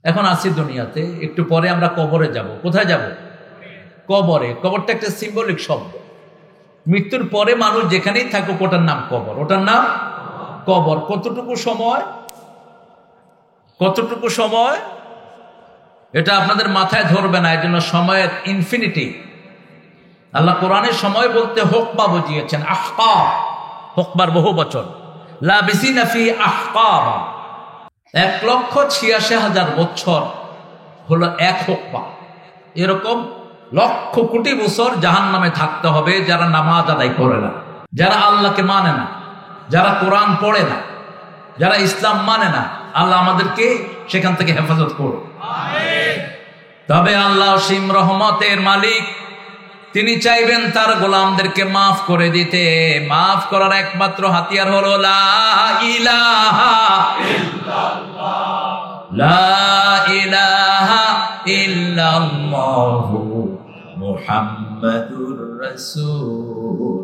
এখন আছি দুনিয়াতে, একটু পরে আমরা কবরে যাব। কোথায় যাব? কবরে। কবরটা একটা সিম্বলিক শব্দ। মৃত্যুর পরে মানুষ যেখানেই থাকুক ওটার নাম কবর, ওটার নাম কবর। কতটুকু সময়, কতটুকু সময় এটা আপনাদের মাথায় ধরবে না, এর জন্য সময়ের ইনফিনিটি। আল্লাহ কোরআনের সময় বলতে হুকমা বুঝিয়েছেন, আহকাব, হুকমার বহু বচন। লাবিসিনা ফি আহকাবা, 1,86,000 বছর হলো এক হুকমা। এরকম লক্ষ কোটি বছর জাহান্নামে থাকতে হবে যারা নামাজ আদায় করে না, যারা আল্লাহকে মানে না, যারা কোরআন পড়ে না, যারা ইসলাম মানে না। আল্লাহ আমাদেরকে সেখান থেকে হেফাজত করুন। তবে আল্লাহ অসীম রহমতের মালিক, তিনি চাইবেন তার গোলামদেরকে মাফ করে দিতে। মাফ করার একমাত্র হাতিয়ার হলো লা ইলাহা ইল্লাল্লাহ, লা ইলাহা ইল্লাল্লাহু মুহাম্মাদুর রাসূলুল্লাহ।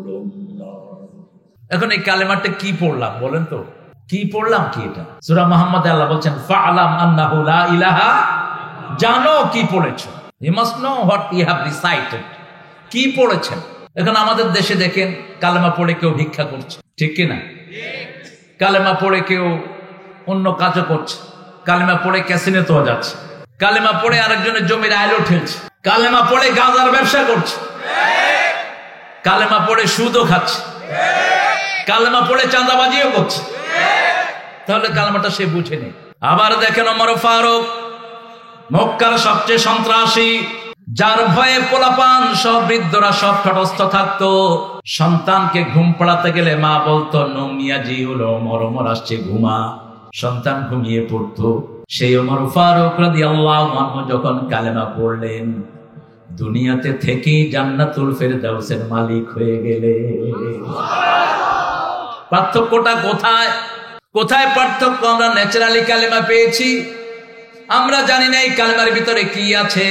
এখন এই কালেমাটা কি পড়লাম বলেন তো? কি পড়লাম? কি এটা? সূরা মুহাম্মাদে আল্লাহ বলছেন ফাআলাম আন্নাহু লা ইলাহা, জানো কি পড়েছো। You must know what you have recited. কি পড়েছেন? এখন আমাদের দেশে দেখেন কালেমা পড়ে কেউ ভিক্ষা করছে, ঠিক কিনা? কালেমা পড়ে কেউ অন্য কাজও করছে, কালেমা পড়ে ক্যাসিনোতেও যাচ্ছে, কালেমা পড়ে আরেকজনের জমির আইলও ঠেলছে, কালেমা পড়ে গাঁজার ব্যবসা করছে, কালেমা পড়ে সুদও খাচ্ছে, কালেমা পড়ে চাঁদাবাজিও করছে। তাহলে কালেমাটা সে বুঝে নেই। আবার দেখেন ওমর ফারুক, মক্কার সবচেয়ে সন্ত্রাসী, যার ভয়ে পোলাপান সব বৃদ্ধরা সব তটস্থ থাকতো। সন্তানকে ঘুম পড়াতে গেলে মা বলতো নমিয়াজি হলো ওমর আসছে, ঘুমা। সন্তান ঘুমিয়ে পড়তো। সেই ওমর ফারুক রাদিয়াল্লাহু আনহু যখন কালেমা পড়লেন, দুনিয়াতে থেকেই জান্নাতুল ফেরদাউসের মালিক হয়ে গেলেন। পার্থক্যটা কোথায়? কোথায় পার্থক্য? আমরা ন্যাচারালি কালেমা পেয়েছি, আমরা জানি না এই কালেমার ভিতরে কি আছে।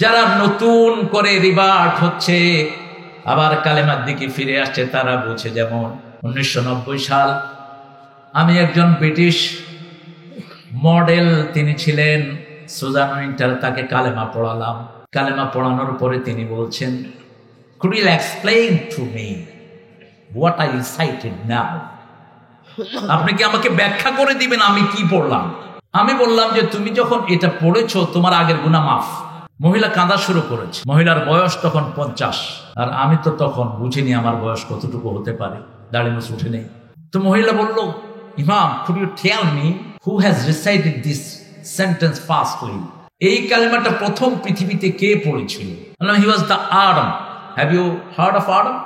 যারা নতুন করে রিভার্ট হচ্ছে, আবার কালেমার দিকে ফিরে আসছে, তারা বুঝে। যেমন 1990 সাল আমি একজন ব্রিটিশ মডেল, তিনি ছিলেন সুজান উইন্টার, তাকে কালেমা পড়ালাম। কালেমা পড়ানোর পরে তিনি বলছেন, could you explain to me what I recited now? আপনি কি আমাকে ব্যাখ্যা করে দিবেন আমি কি পড়লাম? আমি বললাম যে তুমি যখন এটা পড়েছো তোমার আগের গুনাহ মাফ। মহিলা কাঁদা শুরু করেছে। মহিলার বয়স তখন 50, আর আমি তো তখন বুঝিনি আমার বয়স কতটুকু হতে পারে, দাড়ি মুছ উঠে নেই। তো মহিলা বলল, ইমাম, could you tell me who has recited this sentence fastly? এই কালেমাটা প্রথম পৃথিবীতে কে পড়েছিল? He was the Adam. Have you heard of Adam?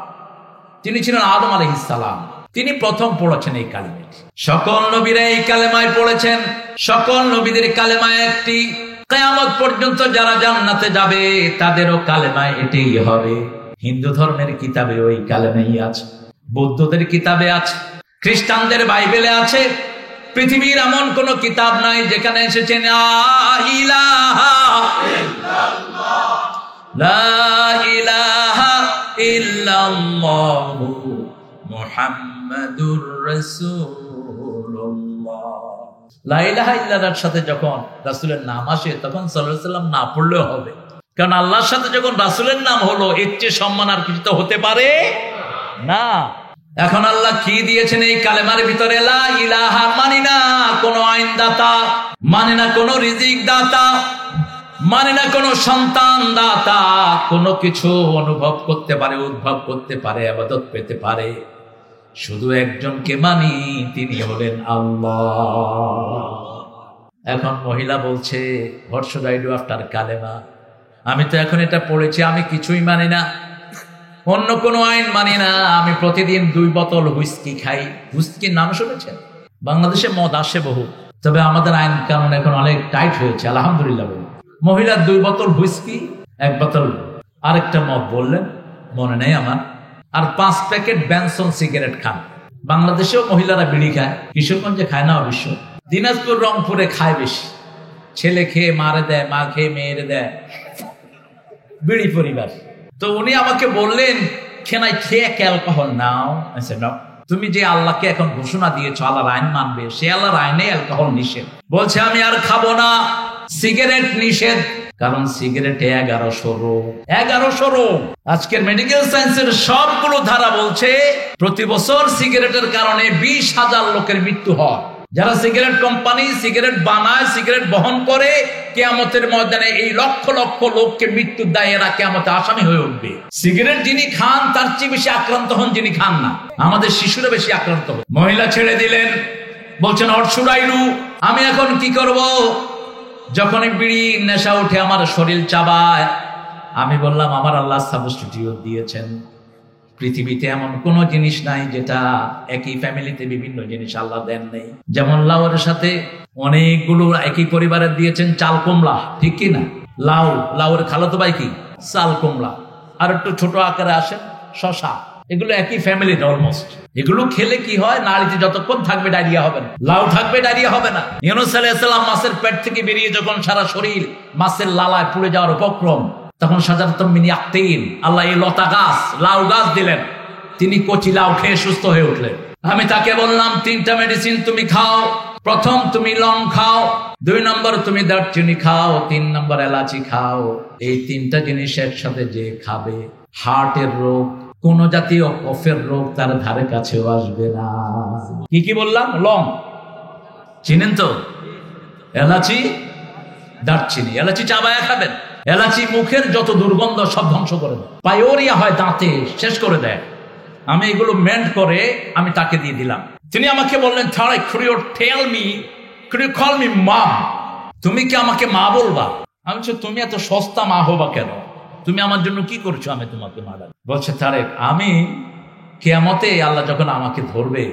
তিনি ছিলেন আদম আলাইহিস সালাম। তিনি প্রথম পড়েছেন এই কালেমাটি। সকল নবীরা এই কালেমায় পড়েছেন। সকল নবীদের কালেমায় একটি। কিয়ামত পর্যন্ত যারা জান্নাতে যাবে তাদেরও কালেমায় এটাই হবে। হিন্দু ধর্মের কিতাবে ওই কালেমাই আছে, বৌদ্ধদের কিতাবে আছে, খ্রিস্টানদের বাইবেলে আছে। পৃথিবীর এমন কোন কিতাব নাই যেখানে এসেছে লা ইলাহা ইল্লাল্লাহ, লা ইলাহা ইল্লাল্লাহু মুহাম্মাদুর রাসূলুল্লাহ। লা ইলাহা ইল্লাল্লাহর সাথে যখন রাসূলের নাম আসে তখন সাল্লাল্লাহু আলাইহি ওয়াসাল্লাম না পড়লেও হবে, কারণ আল্লাহর সাথে যখন রাসূলের নাম হলো এর চেয়ে সম্মান আর কিছু তো হতে পারে না। এখন আল্লাহ কি দিয়েছেন এই কালেমার ভিতরে? লা ইলাহা, মানি না কোনো আইনদাতা, মানি না কোনো রিজিক দাতা, মানি না কোনো সন্তান দাতা, কোনো কিছু অনুভব করতে পারে, উদ্ভব করতে পারে, ইবাদত পেতে পারে। শুধু একজনকে মানি, তিনি হলেন আল্লাহ। এখন মহিলা বলছে, what should I do after কালেমা? আমি তো এখন এটা পড়েছি, আমি কিছুই মানি না, অন্য কোনো আইন মানি না। আমি প্রতিদিন 2 বোতল হুইস্কি খাই। হুইস্কির নাম শুনেছেন? বাংলাদেশে মদ আসে বহু, তবে আমাদের আইন কানুন এখন অনেক টাইট হয়েছে, আলহামদুলিল্লাহ। মহিলার 2 বোতল হুইস্কি, 1 বোতল আরেকটা মদ বললেন, মনে নেই আমার, আর 5 প্যাকেট ব্যানসন সিগারেট খান। বাংলাদেশেও মহিলারা বিড়ি খায়, কিশোরগঞ্জে খায় না অবশ্য, দিনাজপুর রংপুরে খায় বেশি। ছেলে খেয়ে মারে দেয়, মা খেয়ে মেয়েরে দেয়, বিড়ি পরিবার। তো উনি আমাকে বললেন, can I take alcohol now? I said no. তুমি যে আল্লাহকে এখন ঘোষণা দিয়েছো আল্লাহর আইন মানবে, সে আল্লাহর আইনে অ্যালকোহল নিষেধ। বলছে আমি আর খাবো না, সিগারেট নিষেধ, কারণ সিগারেটে 1100 রোগ। আজকের মেডিকেল সায়েন্সের সবগুলো ধারা বলছে প্রতি বছর সিগারেটের কারণে 20,000 লোকের মৃত্যু হয়। যারা সিগারেট কোম্পানি সিগারেট বানায়, সিগারেট বহন করে, কিয়ামতের ময়দানে এই লক্ষ লক্ষ লোককে মৃত্যুর দায়ে এরা কিয়ামতে আসামি হয়ে উঠবে। সিগারেট যিনি খান তার চেয়ে বেশি আক্রান্ত হন যিনি খান না। আমাদের শিশুরা বেশি আক্রান্ত হয়। মহিলা ছেড়ে দিলেন, বলছেন অর্শুরাইলু, আমি এখন কি করব? যখনই বিড়ি নেশা উঠে আমার শরীর চাবায়, আমি বললাম আমার আল্লাহ সাবস্টিটিউট দিয়েছেন। পৃথিবীতে এমন কোন জিনিস নাই যেটা একই ফ্যামিলিতে বিভিন্ন জিনিস আল্লাহ দেন নেই। যেমন লাউয়ের সাথে অনেকগুলো একই পরিবারের দিয়েছেন চাল কুমড়া, ঠিক কি না? লাউয়ের খালাতো ভাই কি চাল কুমড়া, আর একটু ছোট আকারে আসেন শশা, এগুলো একই ফ্যামিলির অলমোস্ট। এগুলো খেলে কি হয়, নাড়িতে যতক্ষণ থাকবে ডায়রিয়া হবে না, লাউ থাকবে ডায়রিয়া হবে না। ইউনূস আলাইহিস সালাম মাছের পেট থেকে বেরিয়ে যখন সারা শরীর মাছের লালায় পুড়ে যাওয়ার উপক্রম, তখন সাজারতুম মিন ইয়াকতিন, আল্লাহ এই লতা গাছ লাউ গাছ দিলেন, তিনি কচি লাউ খেয়ে সুস্থ হয়ে উঠলেন। আমি তাকে বললাম 3টা মেডিসিন তুমি খাও। প্রথম তুমি লং খাও, 2 নম্বর তুমি দারচিনি খাও, 3 নম্বর এলাচি খাও। এই 3টা জিনিস একসাথে যে খাবে, হার্টের রোগ, কোন জাতীয় কফের রোগ তার ধারে কাছেও আসবে না। কি কি বললাম? লং চিনেন তো, এলাচি, দারচিনি। এলাচি চাবায়া খাবেন। এলাচি মুখের যত দুর্গন্ধ সব ধ্বংস করে দেয়, পায়োরিয়া হয় দাঁতে, শেষ করে দেয়। আমি এগুলো মেন্ট করে আমি তাকে দিয়ে দিলাম। তিনি আমাকে বললেন, Tariq, could you call me mom? তুমি কি আমাকে মা বলবা? আমি বলছি তুমি এত সস্তা মা হবা কেন? তুমি আমার জন্য কি করছো আমি তোমাকে মা ডাকবো? বলছে তারেক, আমি কিয়ামতে আল্লাহ যখন আমাকে ধরবে,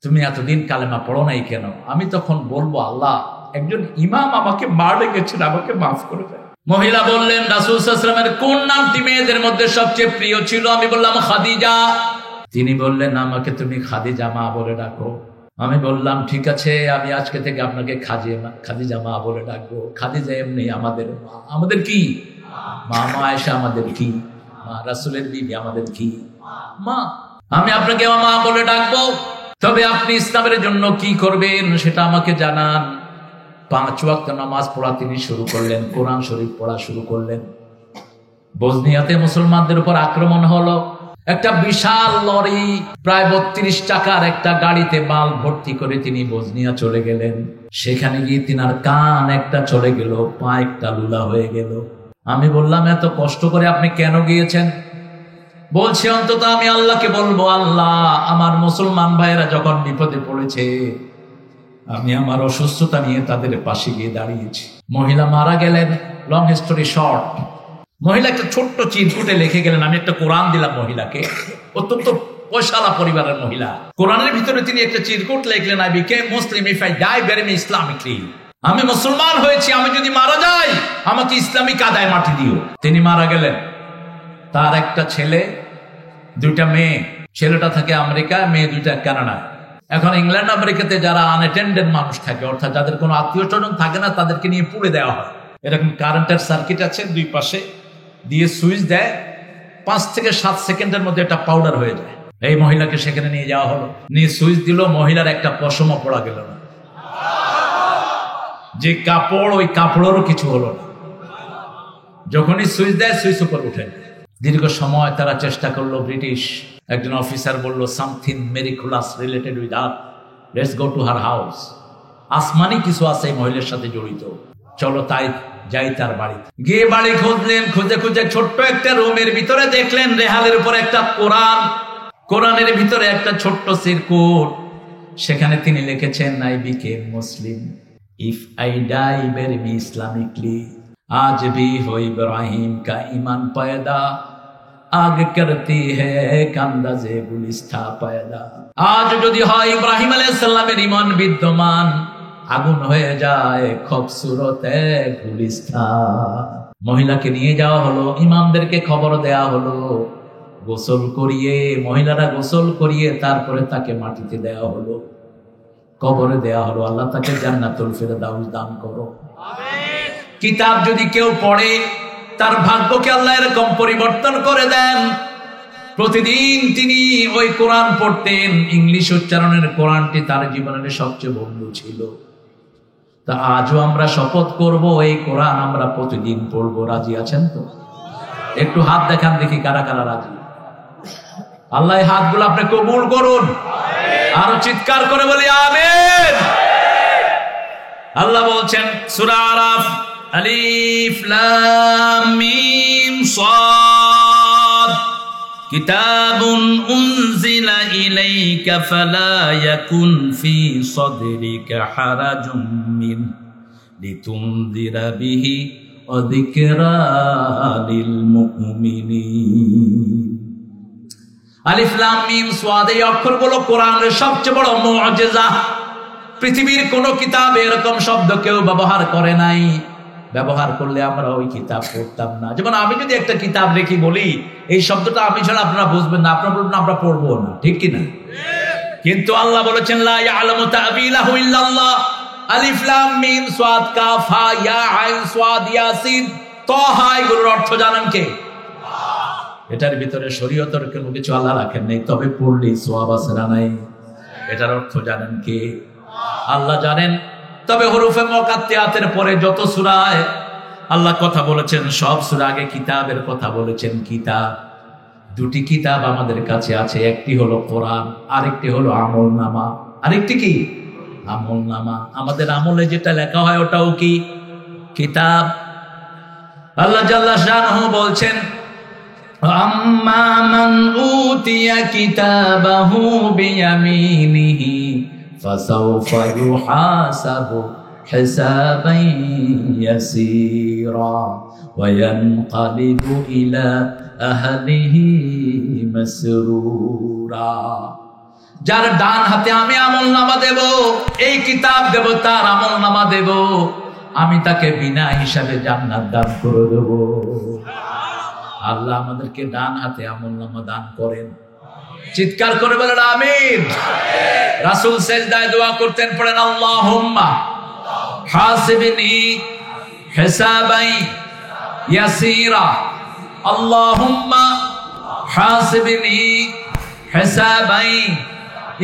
তুমি এতদিন কালেমা পড়ো নাই কেন? আমি তখন বলবো আল্লাহ একজন ইমাম আমাকে মা ডেকেছেন, আমাকে মাফ করে দেয়। মহিলা বললেন, রাসূল সাল্লাল্লাহু আলাইহি ওয়াসাল্লামের কোন নামটি মেয়েদের মধ্যে সবচেয়ে প্রিয় ছিল? আমি বললাম খাদিজা। তিনি বললেন, আমাকে তুমি খাদিজা মা বলে ডাকো। আমি বললাম ঠিক আছে, আমি আজকে থেকে আপনাকে খাদিজা মা বলে ডাকবো। খাদিজা এমনি আমাদের মা। আমাদের কি মা? আয়েশা আমাদের কি মা? রাসূলের বিবি আমাদের কি মা? আমি আপনাকে মা বলে ডাকবো, তবে আপনি ইসলামের জন্য কি করবেন সেটা আমাকে জানান। 5 ওয়াক্ত নামাজ পড়া তিনি শুরু করলেন, কোরআন শরীফ পড়া শুরু করলেন। বসনিয়াতে মুসলমানদের উপর আক্রমণ হলো। একটা বিশাল লরি, প্রায় 32 টাকার একটা গাড়িতে মাল ভর্তি করে তিনি বসনিয়া চলে গেলেন। সেখানে গিয়ে তিনার কান একটা চলে গেল, পা একটা লুলা হয়ে গেল। আমি বললাম, এত কষ্ট করে আপনি কেন গিয়েছেন? বলছে, অন্তত আমি আল্লাহকে বলবো, আল্লাহ আমার মুসলমান ভাইয়েরা যখন বিপদে পড়েছে, আমি আমার অসুস্থতা নিয়ে তাদের পাশে গিয়ে দাঁড়িয়েছি। মহিলা মারা গেলেন। লং স্টোরি শর্ট, মহিলা একটা ছোট্ট চিরকুটে লিখে গেলেন। আমি একটা কোরআন দিলাম মহিলাকে, অত্যন্ত পয়সালা পরিবারের মহিলা। কোরআনের ভিতরে তিনি একটা চিরকুট লিখলেন, I became Muslim if I die bury me Islamically. আমি মুসলমান হয়েছি, আমি যদি মারা যাই আমাকে ইসলামী কাদায় মাটি দিও। তিনি মারা গেলেন। তার একটা ছেলে, 2টা মেয়ে। ছেলেটা থাকে আমেরিকায়, মেয়ে 2টা কানাডায়। এখন ইংল্যান্ড আমেরিকাতে যারা আনঅ্যাটেন্ডেড মানুষ থাকে, অর্থাৎ যাদের কোনো আত্মীয় স্বজন থাকে না, তাদেরকে নিয়ে পুড়ে দেওয়া হয়। এরকম কারেন্টের সার্কিট আছে, 2 পাশে দিয়ে সুইচ দেয়, 5 থেকে 7 সেকেন্ডের মধ্যে একটা পাউডার হয়ে যায়। এই মহিলাকে সেখানে নিয়ে যাওয়া হলো, নিয়ে সুইচ দিল, মহিলার একটা পশমও পড়া গেল না। যে কাপড়, ওই কাপড়েরও কিছু হলো না। যখনই সুইচ দেয়, সুইচ উপর উঠে। দীর্ঘ সময় তারা চেষ্টা করলো। ব্রিটিশ একজন অফিসার বলল, something miraculous related with her, let's go to her house. আসমানি কিছু আছে এই মহিলার সাথে জড়িত, চলো তাই যাই তার বাড়ি। গিয়ে বাড়ি খুঁজলেন, খুঁজে খুঁজে ছোট্ট একটা রুমের ভিতরে দেখলেন রেহালের উপর একটা কোরআন, কোরআনের ভিতরে একটা ছোট্ট চিরকুট। সেখানে তিনি লিখেছেন, I became Muslim if I die bury me Islamically, আজ ভি হো ইব্রাহিম কা ঈমান পয়দা, আগ করতি হ্যায় কান্দাজে গুলিস্তা পয়দা। আজ যদি হয় ইব্রাহিম আলাইহিস সালামের ঈমান বিদ্যমান, আগুন হয়ে যায় খুবসুরতে গুলিস্তা। মহিলাকে নিয়ে যাওয়া হলো, ইমামদেরকে খবর দেয়া হলো, গোসল করিয়ে, মহিলারা গোসল করিয়ে তারপরে তাকে মাটিতে দেওয়া হলো, কবরে দেওয়া হলো। আল্লাহ তাকে জান্নাতুল ফেরদাউস দান করো। কিতাব যদি কেউ পড়ে, তার ভাগ্যকে আল্লাহ এরকম পরিবর্তন করে দেন। প্রতিদিন তিনি ওই কোরআন পড়তেন। ইংলিশ উচ্চারণের কোরআনটি তার জীবনের সবচেয়ে বন্ধু ছিল। তা আজও আমরা শপথ করব এই কোরআন আমরা প্রতিদিন পড়বো। রাজি আছেন তো? একটু হাত দেখান দেখি কারা কারা রাজি। আল্লাহ হাতগুলো আপনি কবুল করুন। আরো চিৎকার করে বলি আমিন। আল্লাহ বলছেন সূরা আরাফ, আলিফ লাম মিম সাদ, কিতাবুন উনজিলা ইলাইকা ফালা ইয়াকুন ফি সাদরিকা হারাজুম মিন লিতুনদিরা বিহি ওয়া যিকরা লিল মুমিনিন। আলিফ লাম মিম সাদ, এই অক্ষরগুলো কোরআনের সবচেয়ে বড় মুআজিজা। পৃথিবীর কোন কিতাবে এরকম শব্দ কেউ ব্যবহার করে নাই। ব্যবহার করলে আমরা ওই কিতাব পড়তাম না। যেমন আমি যদি একটা কিতাব রেখে বলি এই শব্দটা আমি ছাড়া আপনারা বুঝবেন না, আপনারা বলবেন আমরা পড়বো না, ঠিক কিনা? কিন্তু আল্লাহ বলেছেন লা ইয়ালামু তা'বিলাহু ইল্লাল্লাহ। আলিফ লাম মিম সাদ কাফ হা ইয়া আইন সাদ ইয়াসিন তাহা, এগুলোর অর্থ জানেন কে? এটার ভিতরে শরীয়তের কোনো কিছু আল্লাহ রাখেন নাই, তবে পড়লে সওয়াব আছে না নাই? এটার অর্থ জানেন কে? আল্লাহ জানেন। তবে হরুফে মুকাত্তায়াতের পরে যত সূরায় আল্লাহ কথা বলেছেন সব সূরা আগে কিতাবের কথা বলেছেন। কিতাব, দুটি কিতাব আমাদের কাছে আছে, একটি হলো কোরআন, আরেকটি হলো আমলনামা। আরেকটি কি? আমলনামা। আমাদের আমলে যেটা লেখা হয় ওটাও কি কিতাব। আল্লাহ জাল্লা শানহু বলছেন আম্মা মান উতিয়া কিতাবাহু বিয়ামিনিহি ফাসাউফা ইউহাসাবু হিসাবান ইয়াসীরা ওয়া ইয়ানকালিবু ইলা আহলিহি মাসরুরা। যার ডান হাতে আমি আমলনামা দেব, এই কিতাব দেব, তার আমলনামা দেব, আমি তাকে বিনা হিসাবে জান্নাত দান করে দেব। আল্লাহ আমাদেরকে ডান হাতে আমলনামা দান করেন। চিৎকার করে বলেন আমিন। রাসূল সিজদায় দোয়া করতেন, পড়েন আল্লাহুম্মা হাসিবনি হিসাবাই ইয়াসীরা, আল্লাহুম্মা হাসিবনি হিসাবাই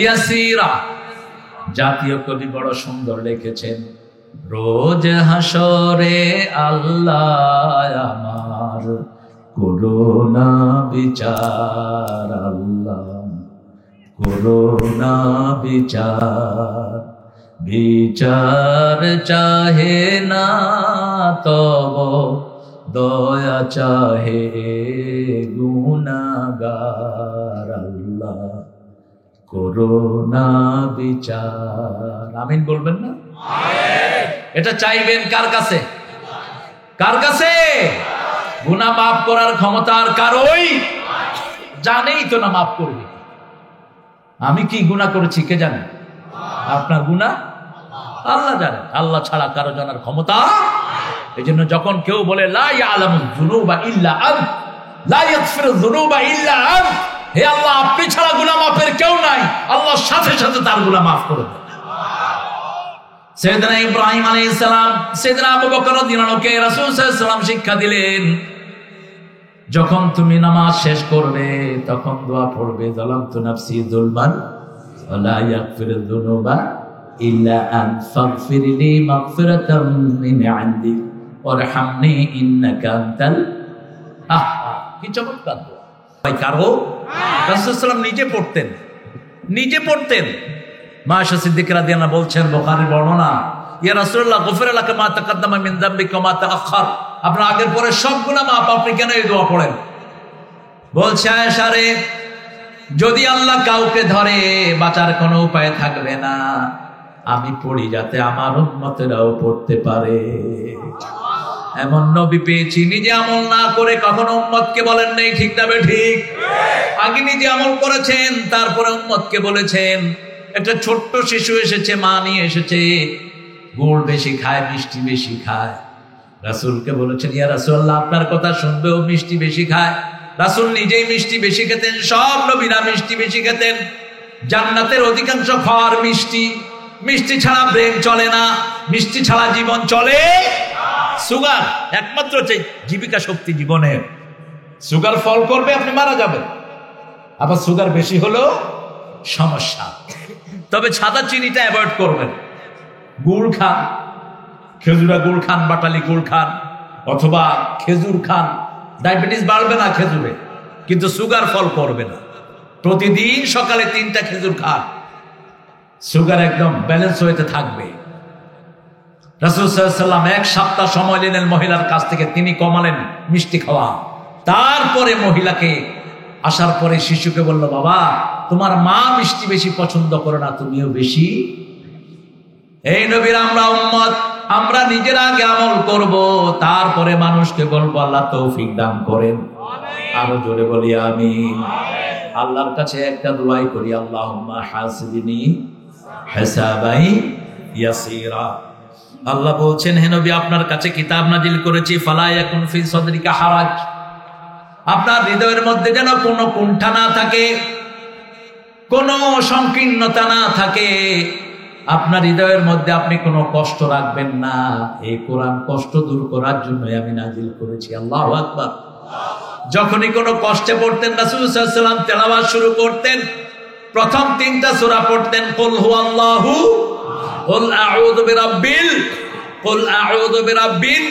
ইয়াসীরা। জাতীয় কবি বড় সুন্দর লিখেছেন, রোজ হাসরে আল্লাহ আমার করোনা বিচার, আল্লাহ করোনা বিচার, বিচার চাহে না তব দয়া চাহে গুনাহগার, আল্লাহ করোনা বিচার। আমিন বলবেন না? এটা চাইবেন কার কাছে? কার কাছে? গুনাহ মাফ করার ক্ষমতা আর কারোই জানেই তো না মাফ করবে। আমি কি গুনাহ করেছি কে জানে? আপনার গুনাহ আল্লাহ জানেন। আল্লাহ ছাড়া কারো জানার ক্ষমতা। এই জন্য যখন কেউ বলে লা ইয়ালামুয যুনুবা ইল্লা আনত, লা ইয়াগফিরুয যুনুবা ইল্লা আনত, হে আল্লাহ আপনি ছাড়া গুনাহ মাফের কেউ নাই, আল্লাহর সাথে সাথে তার গুনাহ মাফ করে দেন। সাইয়েদনা ইব্রাহিম আলাইহিস সালাম, সাইয়েদনা আবু বকর রাদিয়াল্লাহু আনহুকে রাসূল সাল্লাল্লাহু আলাইহি ওয়াসাল্লাম শিক্ষা দিলেন, যখন তুমি নামাজ শেষ করবে তখন দোয়া পড়বে, যালামতু নাফসি যুলমান ওয়া লা ইয়াগফিরুয যুনুবা ইল্লা আনত ফাগফিরলি মাগফিরাতাম মিন ইনদিক ওয়ারহামনি ইন্নাকা আনতাল। কি চমৎকার দোয়া! ভাই কারো রাসূল সাল্লাল্লাহু আলাইহি ওয়াসাল্লাম নিজে পড়তেন। মা আয়েশা সিদ্দিকা রাদিয়াল্লাহু আনহা বলছেন, বুখারীর বর্ণনা, ইয়া রাসূলুল্লাহ গফিরা লাকা মা তাকাদ্দামা মিন যামবিকা ওয়া মা তাআখার, আপনার আগের পরে সব গুনাহ মাফ, আপনি কেন এই দোয়া পড়েন? বলছে আয়েশা রে, যদি আল্লাহ কাউকে ধরে বাঁচার কোনো উপায় থাকবে না, আমি পড়ি যাতে আমার উম্মতেরাও পড়তে পারে। এমন নবী পেয়েছি নিজে আমল না করে কখনো উম্মতকে বলেন নাই, ঠিক না ঠিক? আগে নিজে আমল করেছেন, তারপরে উম্মতকে বলেছেন। একটা ছোট্ট শিশু এসেছে, মা নিয়ে এসেছে, গুড় বেশি খায়, মিষ্টি বেশি খায়। রাসূলকে বলেছেন, ইয়া রাসূলুল্লাহ আপনার কথা শুনবেও মিষ্টি বেশি খায়। রাসূল নিজেই মিষ্টি বেশি খেতেন, সব নবীরা মিষ্টি বেশি খেতেন। জান্নাতের অধিকাংশ খাওয়ার মিষ্টি, মিষ্টি ছাড়া ব্রেন চলে না, মিষ্টি ছাড়া জীবন চলে। সুগার একমাত্র জীবিকা শক্তি জীবনের। সুগার ফল করবে, আপনি মারা যাবেন। আবার সুগার বেশি হলো সমস্যা। তবে সাদা চিনিটা অ্যাভয়েড করবেন। গুড় খান, খেজুরা গুড় খান, বাটালি গুড় খান, অথবা খেজুর খান। ডায়াবেটিস বাড়বে না খেজুরে, কিন্তু সুগার ফল করবে না। প্রতিদিন সকালে 3টা খেজুর খান, সুগার একদম ব্যালেন্স হইতে থাকবে। রাসূল সাল্লাল্লাহু আলাইহি ওয়াসাল্লাম 1 সপ্তাহ সময় নিলেন মহিলার কাছ থেকে, তিনি কমালেন মিষ্টি খাওয়া। তারপরে মহিলাকে আসার পরে শিশুকে বলল, বাবা তোমার মা মিষ্টি বেশি পছন্দ করে না, তুমিও বেশি। এই নবীর আমরা উম্মত, আমরা নিজেরা আগে আমল করব, তারপরে মানুষকে বলবো। আল্লাহ তৌফিক দান করেন, আরো জোরে বলি আমিন। আল্লাহর কাছে একটা দোয়াই করি, আল্লাহুম্মা হাসিবনি হিসাবাই ইয়াসিরা। আল্লাহ বলছেন, হে নবী আপনার কাছে কিতাব নাজিল করেছি, ফালা ইয়াকুন ফি সাদরিকা হারাজ, আপনার হৃদয়ের মধ্যে যেন কোনো কুণ্ঠা না থাকে, কোনো সংকীর্ণতা না থাকে। আপনার হৃদয়ের মধ্যে আপনি কোনো কষ্ট রাখবেন না। এই কোরআন কষ্ট দূর করার জন্য আমি নাজিল করেছি। আল্লাহু আকবার। যখনই কোনো কষ্টে পড়তেন রাসূল সাল্লাল্লাহু আলাইহি ওয়াসাল্লাম তেলাওয়াত শুরু করতেন, প্রথম 3টা সূরা পড়তেন, কুল হুয়াল্লাহু, কুল আউযু বিরাব্বিন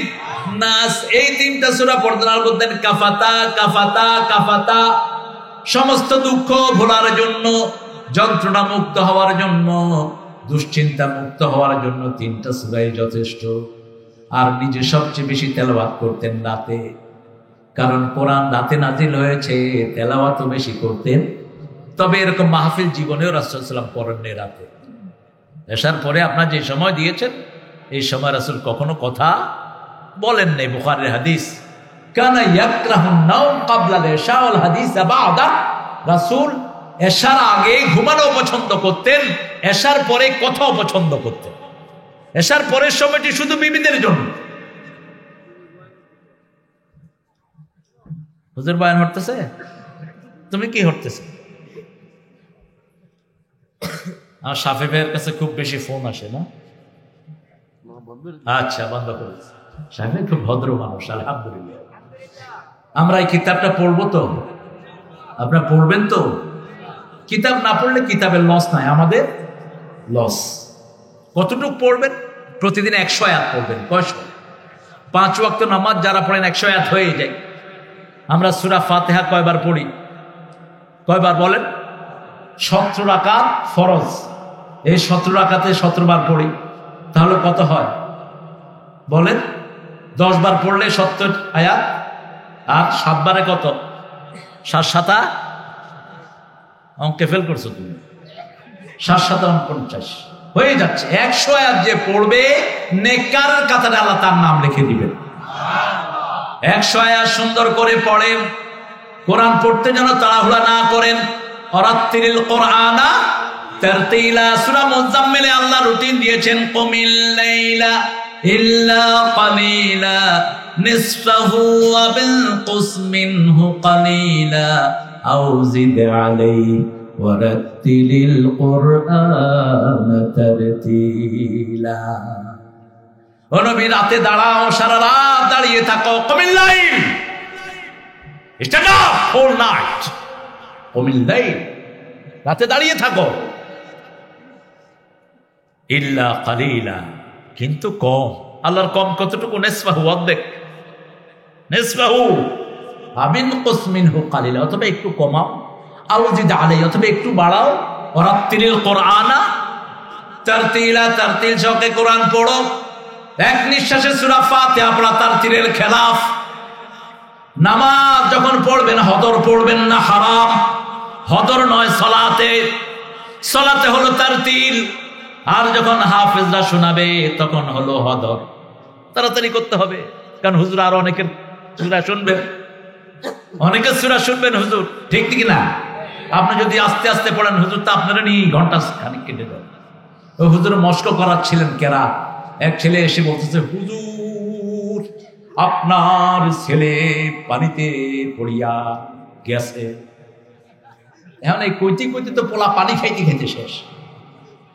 নাস। এই 3টা সূরা পড়তেন আর বলতেন কাফাতা কাফাতা কাফাতা। সমস্ত দুঃখ ভোলার জন্য, যন্ত্রণা মুক্ত হওয়ার জন্য, দুশ্চিন্তা মুক্ত হওয়ার জন্য 3টা সূরাই যথেষ্ট। আর নিজে সবচেয়ে বেশি তেলাওয়াত করতেন রাতে, কারণ কোরআন রাতে নাজিল হয়েছে, তেলাওয়াতও বেশি করতেন। তবে এরকম মাহফিল জীবনেও রাসূল সাল্লাল্লাহু আলাইহি ওয়াসাল্লাম পড়েননি রাতে। এশার পরে আপনার যে সময় দিয়েছেন, এই সময় রাসূল কখনো কথা বলেন নাই। বুখারীর হাদিস, কানা ইয়াকরাহুন নাওম ক্বাবলাল ইশা ওয়াল হাদিস বা'দা। রাসূল এশার আগে ঘুমানো পছন্দ করতেন, এশার পরে কথাও পছন্দ করতেন। এশার পরের সময়টি শুধু বিবিদের জন্য। হুজুর বয়ান হতেছে, তুমি কি হতেছে? আর শাফি ভাইয়ের কাছে খুব বেশি ফোন আসে না? আচ্ছা, বন্ধ করেছে। শাফি খুব ভদ্র মানুষ, আলহামদুলিল্লাহ। আমরা এই কিতাবটা পড়বো তো, আপনারা পড়বেন তো? কিতাব না পড়লে কিতাবের লস নাই, আমাদের লস। কতটুকু পড়বেন? প্রতিদিন 100 আয়াত পড়বেন। কয়শ? 5 ওয়াক্ত নামাজ যারা পড়েন 100 আয়াত হয়ে যায়। আমরা সূরা ফাতিহা কয়বার পড়ি? কয়বার বলেন? 17 রাকাত ফরজ। এই 17 রাকাতে 17 বার পড়ি, তাহলে কত হয় বলেন? 10 বার পড়লে 70 আয়াত, আর 7 বারে কত? 7 7 অঙ্কে ফেল করছো তুমি। 7 7 49 হয়ে যাচ্ছে। 100 আয়াত যে পড়বে, নেককার কাতারে আল্লাহ তার নাম লিখে দিবেন। 100 আয়াত সুন্দর করে পড়েন। কোরআন পড়তে যেন তাড়াহুড়া না করেন। ওয়ারাত্তিলিল কোরআনা তারতিলা। সূরা মুজাম্মিলে আল্লাহ রুটিন দিয়েছেন, কুমিল লাইলা ইল্লা কালিলা নিসফাহু ওয়া বিলকুস মিনহু কালিলা আও জিদ আলাইহি ওয়ারাত্তিলিল কোরআনা তারতিলা। ও নবী, রাতে দাঁড়াও, সারা রাত দাঁড়িয়ে থাকো। কুমিল লাইল, স্ট্যান্ড আপ হোল নাইট। কুমিল লাইল, রাতে দাঁড়িয়ে থাকো। ইল্লা কালিলা, কিন্তু কম। আল্লাহর কম কতটুকু? নিসফাহু, অর্ধেক। নিসফাহু আবিন কুসমিনহু কালিলা, অথবা একটু কমাও। আও জিদ আলাইহি, অথবা একটু বাড়াও। ওয়ারাত্তিলিল কোরআনা তারতিলা, তারতিল সহকারে কোরআন পড়ো। এক নিঃশ্বাসে সূরা ফাতিহা পড়া তারতিলের খেলাফ। নামাজ যখন পড়বেন, হদর পড়বেন না, হারাম। হদর নয় সলাতে, সলাতে হলো তারতিল। আর যখন হাফেজরা শোনাবে তখন হলো হদর। তাড়াতাড়ি করতে হবে, কারণ হুজুর আরো অনেকের সূরা শুনবেন, অনেকের সূরা শুনবেন হুজুর, ঠিক ঠিক না? আপনি যদি আস্তে আস্তে পড়েন, হুজুর তো আপনারা নিয়ে ঘন্টা খানিক কেটে দেন। ও হুজুর মস্ক করাচ্ছিলেন কেরা। এক ছেলে এসে বলতেছে, হুজুর আপনার ছেলে পানিতে পড়িয়া গেছে। এখন এই কইতে কইতে তো পোলা পানি খাইতে খাইতে শেষ।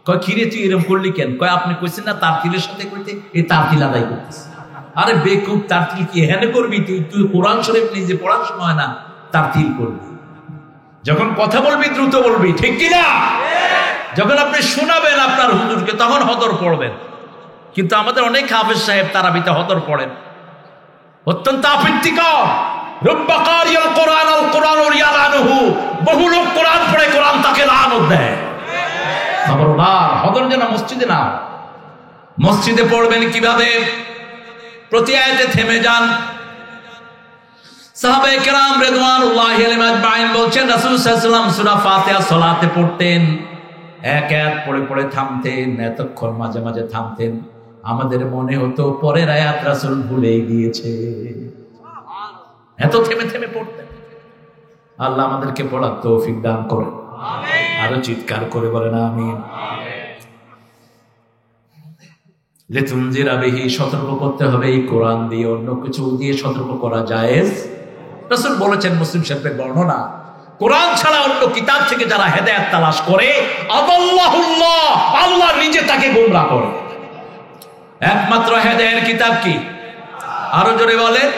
কয়, কিরে তুই এরকম করলি কেন? কয়, আপনি কইছেন না তারতিলের সাথে কইতে, এই তারতিল আদায় করতেছে। আরে বেকুব, তারতিল কি এখানে করবি? তুই কোরআন শরীফ নিজে পড়ার সময় না তারতিল করবি। যখন কথা বলবি দ্রুত বলবি, ঠিক কিনা? যখন আপনি শোনাবেন আপনার হুজুরকে তখন হদর পড়বেন। কিন্তু আমাদের অনেক হাফেজ সাহেব তারাবিতে হদর পড়েন, অত্যন্ত আপত্তিকর। বহু লোক কোরআন পড়ে, কোরআন তাকে লানত দেয়। খবরদার, হদর যেন মসজিদে না। মসজিদে পড়বেন কিভাবে? প্রতি আয়াতে থেমে যান। সাহাবায়ে কেরাম রিদওয়ানুল্লাহি আলাইহিম আজমাইন বলছেন, রাসূল সাল্লাল্লাহু আলাইহি ওয়াসাল্লাম সূরা ফাতিহা সালাতে পড়তেন, এক আয়াত পড়ে পড়ে থামতেন, এতক্ষণ মাঝে মাঝে থামতেন। আমাদের মনে হতো পরের আয়াত রাসূল ভুলে গিয়েছে, এত থেমে থেমে পড়তেন। আল্লাহ আমাদেরকে পড়ার তৌফিক দান করেন, আমিন। আরো চিৎকার করে বলেন আমিন। লিতুনজিরা বিহি, সতর্ক করতে হবে এই কোরআন দিয়ে, অন্য কিছু দিয়ে সতর্ক করা জায়েজ। রাসূল বলেছেন, মুসলিম শরীফের বর্ণনা, কোরআন ছাড়া অন্য কিতাব থেকে যারা হেদায়েত তালাশ করে, আদাল্লাহুল্লাহ, আল্লাহ নিজে তাকে গোমরাহ করে। একমাত্র হেদায়েতের কিতাব কি? আরো জোরে বলেন,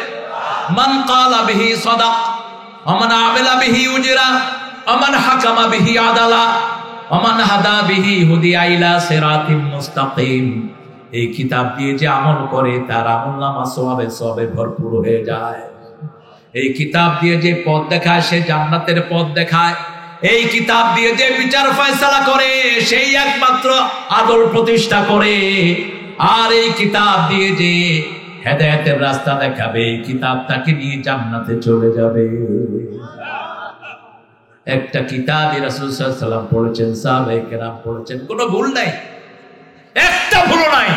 মান ক্বালা বিহি সাদাক ওয়া মান আমিলা বিহি উজরা ওয়া মান হাকামা বিহি আদালা ওয়া মান হাদা বিহি হুদিয়া ইলা সিরাতিম মুস্তাকিম। এই কিতাব দিয়ে যে আমল করে তার আমলনামা সওয়াবে ভরপুর হয়ে যায়। এই কিতাব দিয়ে যে পথ দেখায় সে জান্নাতের পথ দেখায়। এই কিতাব দিয়ে যে বিচার ফয়সালা করে সেই একমাত্র আদল প্রতিষ্ঠা করে। আর এই কিতাব দিয়ে যে হেদায়েতের রাস্তা দেখাবে, এই কিতাব তাকে নিয়ে জান্নাতে চলে যাবে। একটা কিতাবই রাসূল সাল্লাল্লাহু আলাইহি ওয়াসাল্লাম পড়েছেন, সাহাবায়ে কেরাম পড়েছেন, কোনো ভুল নাই, একটা ভুল নাই।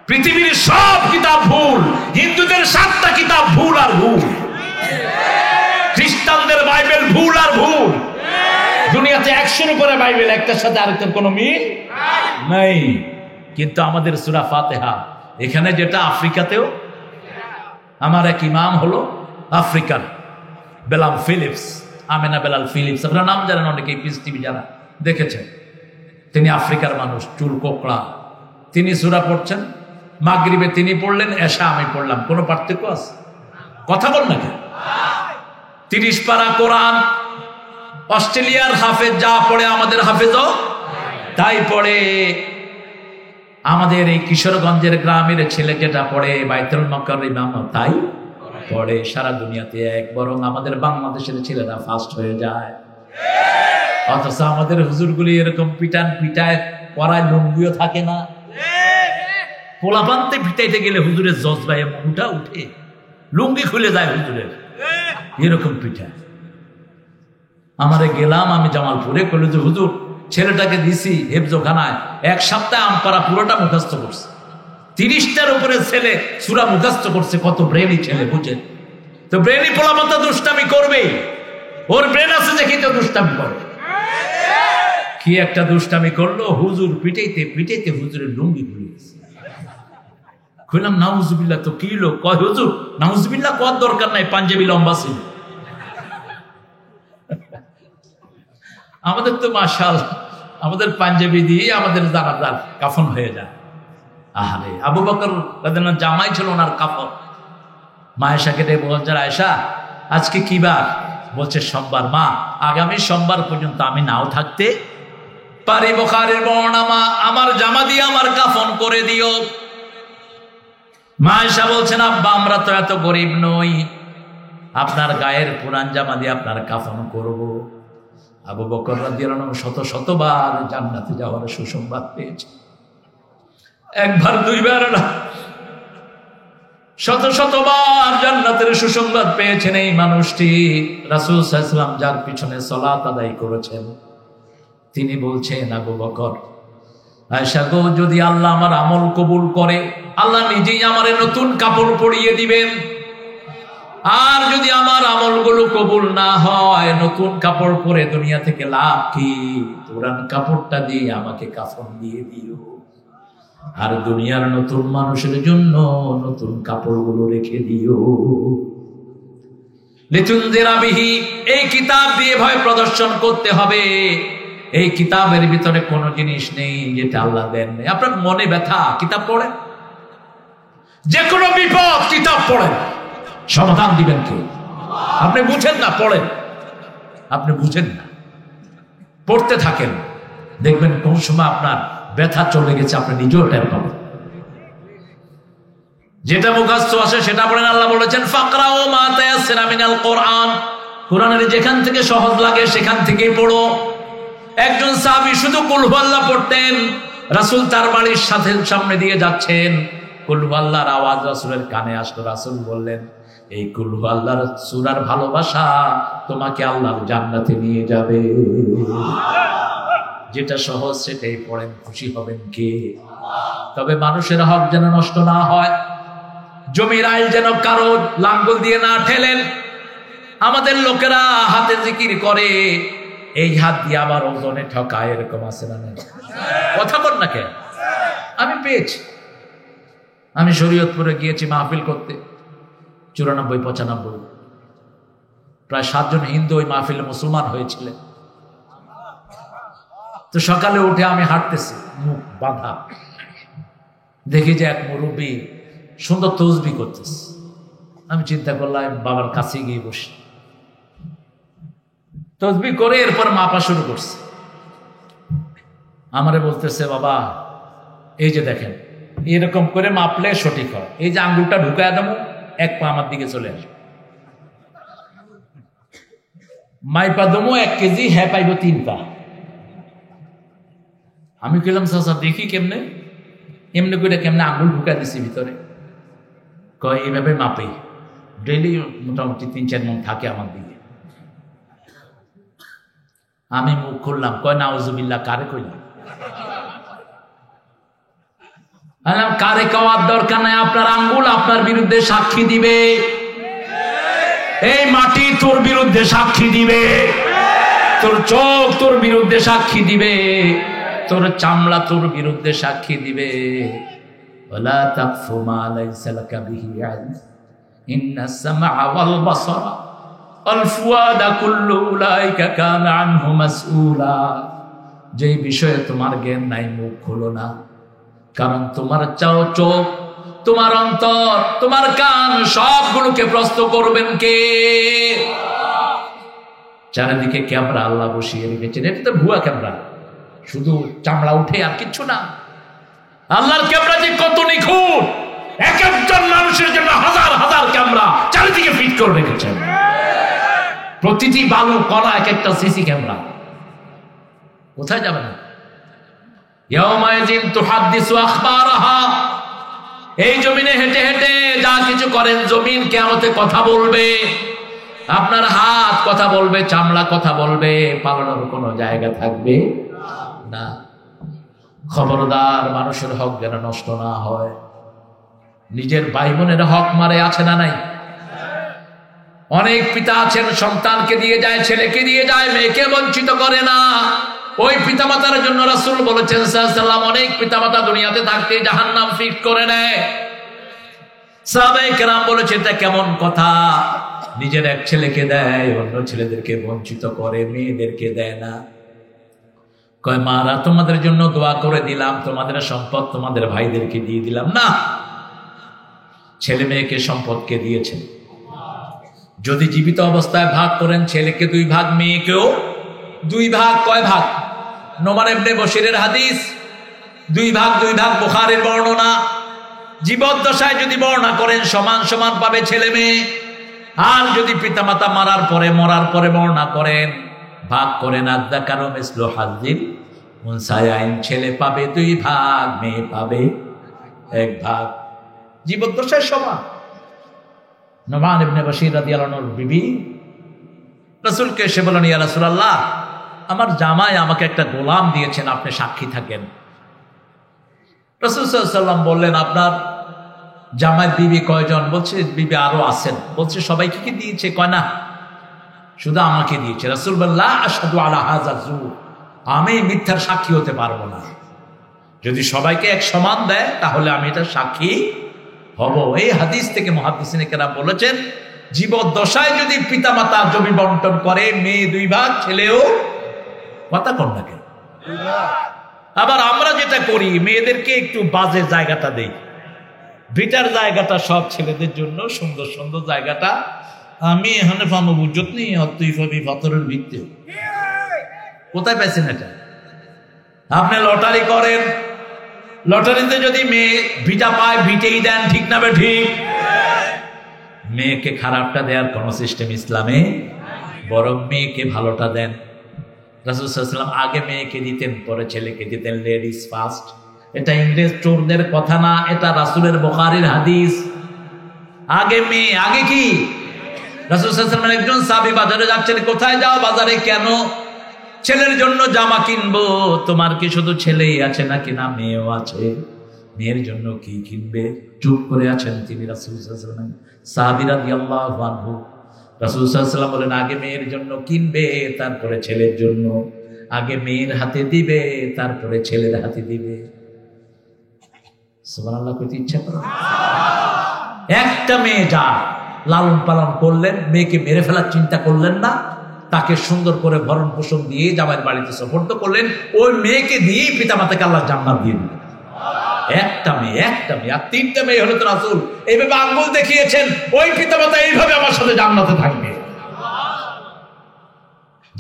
পৃথিবীর সব কিতাব ভুল, হিন্দুদের 7টা কিতাব ভুল আর ভুল, খ্রিস্টানদের বাইবেল ভুল আর ভুল। দুনিয়াতে 100-র উপরে বাইবেল, একটার সাথে আরেকটার কোনো মিল নাই। কিন্তু আমাদের সূরা ফাতিহা, এখানে যেটা আফ্রিকাতেও, আমার এক ইমাম হলো African, Bilal Philips, Amina Bilal Philips, আপনারা নাম জানেন অনেকেই, পিস টিভি যারা দেখেছেন। তিনি আফ্রিকার মানুষ, চুল কোকড়া। তিনি সূরা পড়ছেন, মাগরিবে তিনি পড়লেন, এশা আমি পড়লাম, কোনো পার্থক্য আছে? কথা বল না কেন? 30 পারা কোরআন। অস্ট্রেলিয়ার হাফেজ যা পড়ে আমাদের হাফেজও তাই পড়ে। আমাদের এই কিশোরগঞ্জের গ্রামের ছেলে যেটা পড়ে বাইতুল মুকাররম তাই পড়ে। সারা দুনিয়াতে এক, বরং আমাদের বাংলাদেশের ছেলেরা ফার্স্ট হয়ে যায়। অথচ আমাদের হুজুরগুলি এরকম পিটায়, পড়ায় লুঙ্গিও থাকে না। পোলাপান্তে পিটাইতে গেলে হুজুরের জজবায় মুটা উঠে, লুঙ্গি খুলে যায় হুজুরের, এরকম পিটায়। আমারে গেলাম আমি জামালপুরে, কইল যে হুজুর ছেলেটাকে দিছি হেফজোখানায়, 1 সপ্তাহে আমপারা পুরোটা মুখস্থ করছে। 30টার উপরে ছেলে সূরা মুখস্থ করছে। কত ব্রেনি ছেলে, বুঝেন তো? ব্রেনি পোলাপান্তা দুষ্টামি করবেই, ওর ব্রেন আছে দেখি তো দুষ্টামি করে। কি একটা দুষ্টামি করলো, হুজুর পিটাইতে পিটাইতে হুজুরের লুঙ্গি খুলে গেছে। কইলাম নাউজুবিল্লাহ। তো কি লোক কয়, হুজুর নাউজুবিল্লাহ কর দরকার নাই, পাঞ্জাবি লম্বা ছিল। আমাদের তো মাশাআল্লাহ, আমাদের পাঞ্জাবি দিয়ে আমাদের জানাজার কাফন হয়ে যায়। আহারে, আবু বকর রাদিয়াল্লাহু আনহু জামাই ছিল ওনার কাফন। মা আয়েশাকে ডেকে বলছেন, আয়েশা আজকে কি বার? বলছে সোমবার। মা আগামী সোমবার পর্যন্ত আমি নাও থাকতে পারি। বুখারীর বর্ণনা, মা আমার জামা দিয়ে আমার কাফন করে দিও। মা আয়েশা বলছেন, আব্বা আমরা তো এত গরিব নই, আপনার গায়ের পুরান জামা দিয়ে আপনার কাফন করব। আবু বকর রাদিয়াল্লাহু আনহু শতবার জান্নাতে যাওয়ার সুসংবাদ পেয়েছে। একবার দুইবার না, শতবার জান্নাতের সুসংবাদ পেয়েছেন এই মানুষটি। রাসূল সাল্লাল্লাহু আলাইহি ওয়াসাল্লাম যার পিছনে সালাত আদায় করেছেন, তিনি বলছেন, আবু বকর, আয়েশা গো, যদি আল্লাহ আমার আমল কবুল করে আল্লাহ নিজেই আমারে নতুন কাপড় পরিয়ে দিবেন। আর যদি আমার আমলগুলো কবুল না হয়, নতুন কাপড় পরে দুনিয়া থেকে লাভ কি? পুরান কাপড়টা দিয়ে আমাকে কাফন দিয়ে দিও। আর দুনিয়ার নতুন মানুষের জন্য নতুন কাপড়গুলো রেখে দিও। লিতুনজিরা বিহি, এই কিতাব দিয়ে ভয় প্রদর্শন করতে হবে। এই কিতাবের ভিতরে কোনো জিনিস নেই যেটা আল্লাহ দেন নাই। আপনার মনে ব্যথা, কিতাব পড়েন। যে কোনো বিপদ কিতাব পড়েন, সমাধান দিবেন কে? আপনি বুঝেন না, পড়েন। আপনি বুঝেন না, পড়তে থাকেন, দেখবেন কোন সময় আপনার ব্যথা চলে গেছে, আপনি নিজেও টের পাবেন। যেটা মুখস্থ আসে সেটা পড়েন। আল্লাহ বলেছেন ফাকরাউ মা তায়াসসারা মিনাল কোরআন, কোরআনের যেখান থেকে সহজ লাগে সেখান থেকেই পড়ো। একজন সাহাবী শুধু কুল হুয়াল্লাহ পড়তেন, রাসূল তার বাড়ির সামনে দিয়ে যাচ্ছেন, কুল হুয়াল্লাহর আওয়াজ রাসূলের কানে আসলো। রাসূল বললেন, এই কুল হুয়াল্লাহর সূরার ভালোবাসা তোমাকে আল্লাহর জান্নাতে নিয়ে যাবে। যেটা সহজ সেটাই পড়েন, খুশি হবেন কে? তবে মানুষের হক যেন নষ্ট না হয়, জমির আইল যেন কারো লাঙ্গল দিয়ে না ঠেলেন। আমাদের লোকেরা হাতে জিকির করে, এই হাত দিয়ে আবার ওজনে ঠকায়, এরকম আছে না? কথা বল না কেন? আমি পেয়েছি। আমি শরীয়তপুরে গিয়েছি মাহফিল করতে, 94-95, প্রায় 7 জন হিন্দু ওই মাহফিলে মুসলমান হয়েছিলেন। তো সকালে উঠে আমি হাঁটতেছি, মুখ বাঁধা, দেখি যে এক মুরব্বী সুন্দর তসবিহ করতেছে। আমি চিন্তা করলাম বাবার কাছে গিয়ে বসি, তসবিহ করে এরপর মাপা শুরু করছে। আমারে বলতেছে, বাবা এই যে দেখেন, এরকম করে মাপলে সঠিক হয়, এই যে আঙ্গুলটা ঢুকায় দেবো, এক পা আমার দিকে চলে আসবে, মাইপা দমো 1 কেজি, হ্যাঁ পাইব 3 পা। আমি কইলাম চাচা দেখি কেমনে, এমনি করে কেমনে আঙ্গুল ঢুকায় দিছি ভিতরে? কয় এইভাবে মাপে, ডেইলি মোটামুটি 3-4 মণ থাকে আমার দিকে। আমি মুখ খুললাম, কয় নাউজুবিল্লাহ, কারে কইলাম? কারে কওয়ার দরকার নাই, আপনার আঙ্গুল আপনার বিরুদ্ধে সাক্ষী দিবে। এই মাটি তোর বিরুদ্ধে সাক্ষী দিবে, তোর চোখ তোর বিরুদ্ধে সাক্ষী দিবে, তোর চামড়া তোর বিরুদ্ধে সাক্ষী দিবে। ওয়ালা তাকফু মা লাইসা লাকা বিহি ইলম ইন্নাস সামআ ওয়াল বাসারা ওয়াল ফুয়াদা কুল্লু উলাইকা কানা আনহু মাসউলা। যেই বিষয়ে তোমার জ্ঞান নাই, মুখ খোলো না, কারণ তোমার চোখ, তোমার অন্তর, তোমার কান সবগুলোকে প্রশ্ন করবেন কে? চারিদিকে ক্যামেরা আল্লাহ বসিয়ে রেখেছেন, এটা তো ভুয়া ক্যামেরা, শুধু চামড়া উঠে আর কিচ্ছু না। আল্লাহর ক্যামেরা যে কত নিখুঁত, এক একজন মানুষের জন্য হাজার হাজার ক্যামেরা চারিদিকে ফিট করে রেখেছেন। প্রতিটি বালু কণা এক একটা সিসি ক্যামেরা। কোথায় যাবে না? ইয়াউমাইযিন তুহাদ্দিসু আখবারাহা, এই জমিনে হেঁটে হেঁটে যা কিছু করেন, জমিন কিয়ামতে কথা বলবে। আপনার হাত কথা বলবে, চামড়া কথা বলবে, পালানোর কোনো জায়গা থাকবে না। খবরদার, মানুষের হক যেন নষ্ট না হয়। নিজের ভাই বোনের হক মারে, আছে না নাই? অনেক পিতা আছেন, সন্তানকে দিয়ে যায়, ছেলেকে দিয়ে যায়, মেয়েকে বঞ্চিত করে না। ওই পিতামাতার জন্য রাসূল বলেছেন সাল্লাল্লাহু আলাইহি ওয়াসাল্লাম, অনেক পিতামাতা দুনিয়াতে থাকতে জাহান্নাম ফিট করে নেয়। সাহাবায়ে কেরাম বলেছে, এটা কেমন কথা? নিজের এক ছেলেকে দেয়, অন্য ছেলেদেরকে বঞ্চিত করে, মেয়েদেরকে দেয় না। কয় মারা তোমাদের জন্য দোয়া করে দিলাম, তোমাদের সম্পদ তোমাদের ভাইদেরকে দিয়ে দিলাম না। ছেলে মেয়েকে সম্পদকে দিয়েছেন। যদি জীবিত অবস্থায় ভাগ করেন, ছেলেকে 2 ভাগ, মেয়েকেও 2 ভাগ। কয় ভাগ? নোমান ইবনে বশিরের হাদিস, 2 ভাগ 2 ভাগ, বুখারীর বর্ণনা। জীবদ্দশায় যদি বর্ণনা করেন, সমান সমান পাবে ছেলে মেয়ে। আর যদি পিতামাতা মরার পরে বর্ণনা করেন, ভাগ করেন, আযযাকারু মিসলু হাযযিল উনসায়াইন, ছেলে পাবে 2 ভাগ, মেয়ে পাবে 1 ভাগ। জীবদ্দশায় সমান। নোমান ইবনে বশির রাদিয়াল্লাহু আনহুর বিবি রাসূলকে এসে বলেন, ইয়া রাসূলুল্লাহ, আমার জামাই আমাকে একটা গোলাম দিয়েছেন, আপনি সাক্ষী থাকেন। রাসূল সাল্লাল্লাহু আলাইহি ওয়াসাল্লাম বললেন, আপনার জামাইয়ের বিবি কয়জন? বলছে বিবি আরো আছেন। বলছে সবাইকে কি দিয়েছে? কয় না, শুধু আমাকে দিয়েছে। রাসূল বললেন, লা আশহাদু আলা হাযা যুর, আমি মিথ্যার সাক্ষী হতে পারবো না। যদি সবাইকে এক সমান দেয় তাহলে আমি এটা সাক্ষী হব। এই হাদিস থেকে মুহাদ্দিসিনে কেরাম বলেছেন, জীবদ্দশায় যদি পিতামাতা জমি বন্টন করে, মেয়ে 2 ভাগ, ছেলেও, কথা কন না কেন? আবার আমরা যেটা করি, মেয়েদেরকে একটু বাজে জায়গাটা দেই, ভিটার জায়গাটা সব ছেলেদের জন্য, সুন্দর সুন্দর জায়গাটা আমি এখানে ফামো বুঝত নি তুই ফাবি পাথরের ভিত্তি কোথায় পাইছেন এটা? আপনি লটারি করেন, লটারিতে যদি মেয়ে ভিটা পায় ভিটেই দেন, ঠিক না বে ঠিক? মেয়েকে খারাপটা দেওয়ার কোন সিস্টেম ইসলামে, বরং মেয়েকে ভালোটা দেন। রাসূল সাল্লাল্লাহু আলাইহি ওয়াসাল্লাম আগে মেয়েকে দিতেন, পরে ছেলেকে দিতেন, লেডিস ফার্স্ট। এটা ইংরেজ চোরদের কথা না, এটা রাসূলের বুখারীর হাদিস। আগে মেয়ে, আগে কি? রাসূল সাল্লাল্লাহু আলাইহি ওয়াসাল্লাম একজন সাহাবী বাজারে যাচ্ছেন, কোথায় যাও? বাজারে। কেন? ছেলের জন্য জামা কিনবো। তোমার কি শুধু ছেলেই আছে নাকি? না, মেয়েও আছে। মেয়ের জন্য কি কিনবে? চুপ করে আছেন তিনি রাসূল সাল্লাল্লাহু আলাইহি ওয়াসাল্লাম। সাহাবী রাদিয়াল্লাহু আনহু, রাসূল সাল্লাল্লাহু আলাইহি ওয়াসাল্লাম বলেন আগে মেয়ের জন্য কিনবে, তারপরে ছেলের জন্য। আগে মেয়ের হাতে দিবে, তারপরে ছেলের হাতে দিবে। সুবহানাল্লাহ, কইতে ইচ্ছা করে। একটা মেয়ে যা লালন পালন করলেন, মেয়েকে মেরে ফেলার চিন্তা করলেন না, তাকে সুন্দর করে ভরণ পোষণ দিয়ে জামাইয়ের বাড়িতে সফর তো করলেন, ওই মেয়েকে দিয়েই পিতামাতাকে আল্লাহ জান্নাত দিয়ে দিলেন। একটা মেয়ে, একটা মেয়ে। আর 3টে মেয়ে হলো তো রাসূল এইভাবে আঙ্গুল দেখিয়েছেন, ওই পিতামাতা এইভাবে আমার সাথে জান্নাতে থাকবে।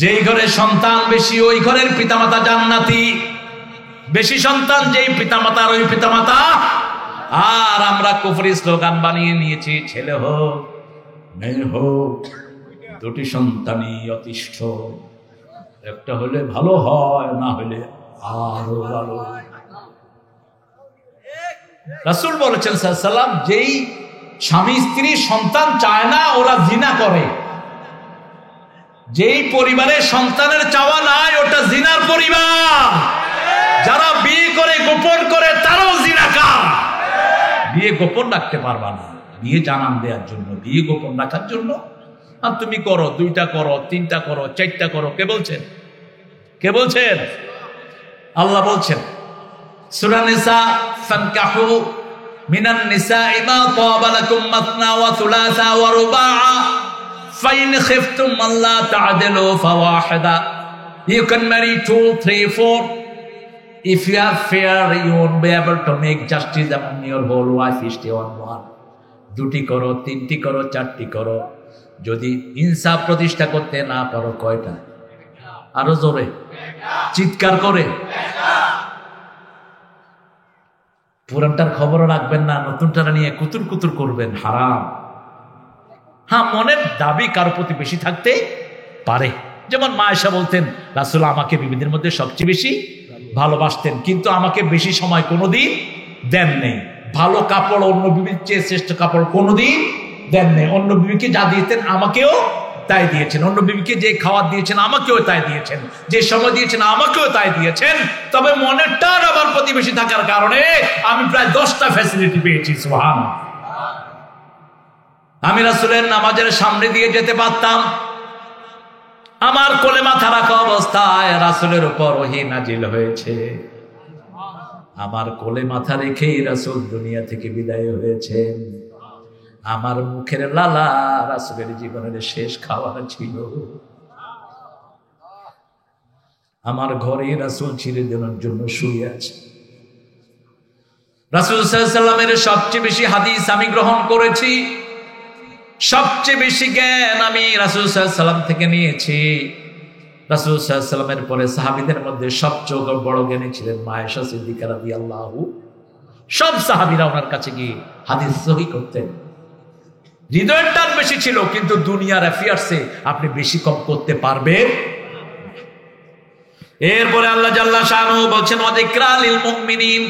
যেই ঘরে সন্তান বেশি ওই ঘরের পিতামাতা জান্নাতি। বেশি সন্তান যেই পিতামাতার ওই পিতামাতা। আর আমরা কুফরি স্লোগান বানিয়ে নিয়েছি, ছেলে হোক মেয়ে হোক, 2টি সন্তানই যথেষ্ট। একটা হলে ভালো হয়, না হলে আরো ভালো। রাসূল বলেছেন সাল্লাল্লাহু আলাইহি ওয়াসাল্লাম, যেই স্বামী স্ত্রী সন্তান চায় না ওরা জিনা করে। যেই পরিবারে সন্তানের চাওয়া নাই ওটা জিনার পরিবার। যারা বিয়ে করে গোপন করে তারাও জিনাকার। বিয়ে গোপন রাখতে পারবা না, বিয়ে জানান দেওয়ার জন্য, বিয়ে গোপন রাখার জন্য। আর তুমি করো, 2টা করো, 3টা করো, 4টা করো। কে বলছেন? কে বলছেন? আল্লাহ বলছেন সূরা নিসা, ফানকাহু মিনান নিসাই মা তাবা লাকুম মাসনা ওয়া থুলাসা ওয়া রুবাআ ফাইন খিফতুম আল্লা তা'দিলু ফাওয়াহিদা। You can marry 2, 3, 4. If you are fair, you won't be able to make justice among your whole wife. Stay on one. 2টি করো, 3টি করো, 4টি করো। যদি ইনসাফ প্রতিষ্ঠা করতে না পারো, কয়টা? আরো জোরে চিৎকার করে। পুরানটার খবরও রাখবেন না, নতুনটা নিয়ে কুতুর কুতুর করবেন, হারাম। হ্যাঁ, মনের দাবি কারো প্রতি বেশি থাকতে পারে। যেমন মা আয়েশা বলতেন, রাসূল আমাকে বিবিদের মধ্যে সবচেয়ে বেশি ভালোবাসতেন, কিন্তু আমাকে বেশি সময় কোনোদিন দেন নেই। ভালো কাপড় অন্য বিবির চেয়ে শ্রেষ্ঠ কাপড় কোনোদিন দেন নেই। অন্য বিবিকে যা দিয়েছেন আমাকেও তাই দিয়েছেন। অন্য বিবিকে যে খাবার দিয়েছেন আমাকেও তাই দিয়েছেন, যে সময় দিয়েছেন আমাকেও তাই দিয়েছেন। তবে মনের টান আমার প্রতিবেশী থাকার কারণে আমি প্রায় 10টা ফ্যাসিলিটি পেয়েছি। সুবহানাল্লাহ। আমি রাসূলের নামাজের সামনে দিয়ে যেতে পারতাম, আমার কোলে মাথা রাখা অবস্থায় রাসূলের উপর ওহী নাজিল হয়েছে। আমার কোলে মাথা রেখেই রাসূল দুনিয়া থেকে বিদায় হয়েছেন। আমার মুখের লালা রাসূলের জীবনের শেষ খাবার ছিল। আমার ঘরে রাসূল চিরদিনের জন্য শুয়ে আছে। রাসূল সাল্লাল্লাহু আলাইহি ওয়াসাল্লামের সবচেয়ে বেশি হাদিস আমি গ্রহণ করেছি, সবচেয়ে বেশি জ্ঞান আমি রাসূল সাল্লাল্লাহু আলাইহি ওয়াসাল্লাম থেকে নিয়েছি। রাসূল সাল্লাল্লাহু আলাইহি ওয়াসাল্লামের পরে সাহাবীদের মধ্যে সবচেয়ে বড় জ্ঞানী ছিলেন মা আয়েশা সিদ্দিকা রাদিয়াল্লাহু। সব সাহাবীরা ওনার কাছে গিয়ে হাদিস সহিহ করতেন। হৃদয়ের টান বেশি ছিল, কিন্তু দুনিয়ার অ্যাফেয়ার্সে আপনি বেশি কম করতে পারবেন। এরপরে আল্লাহ জাল্লা শাআনুহু বলছেন ওয়াযিকরা লিল মুমিনিন,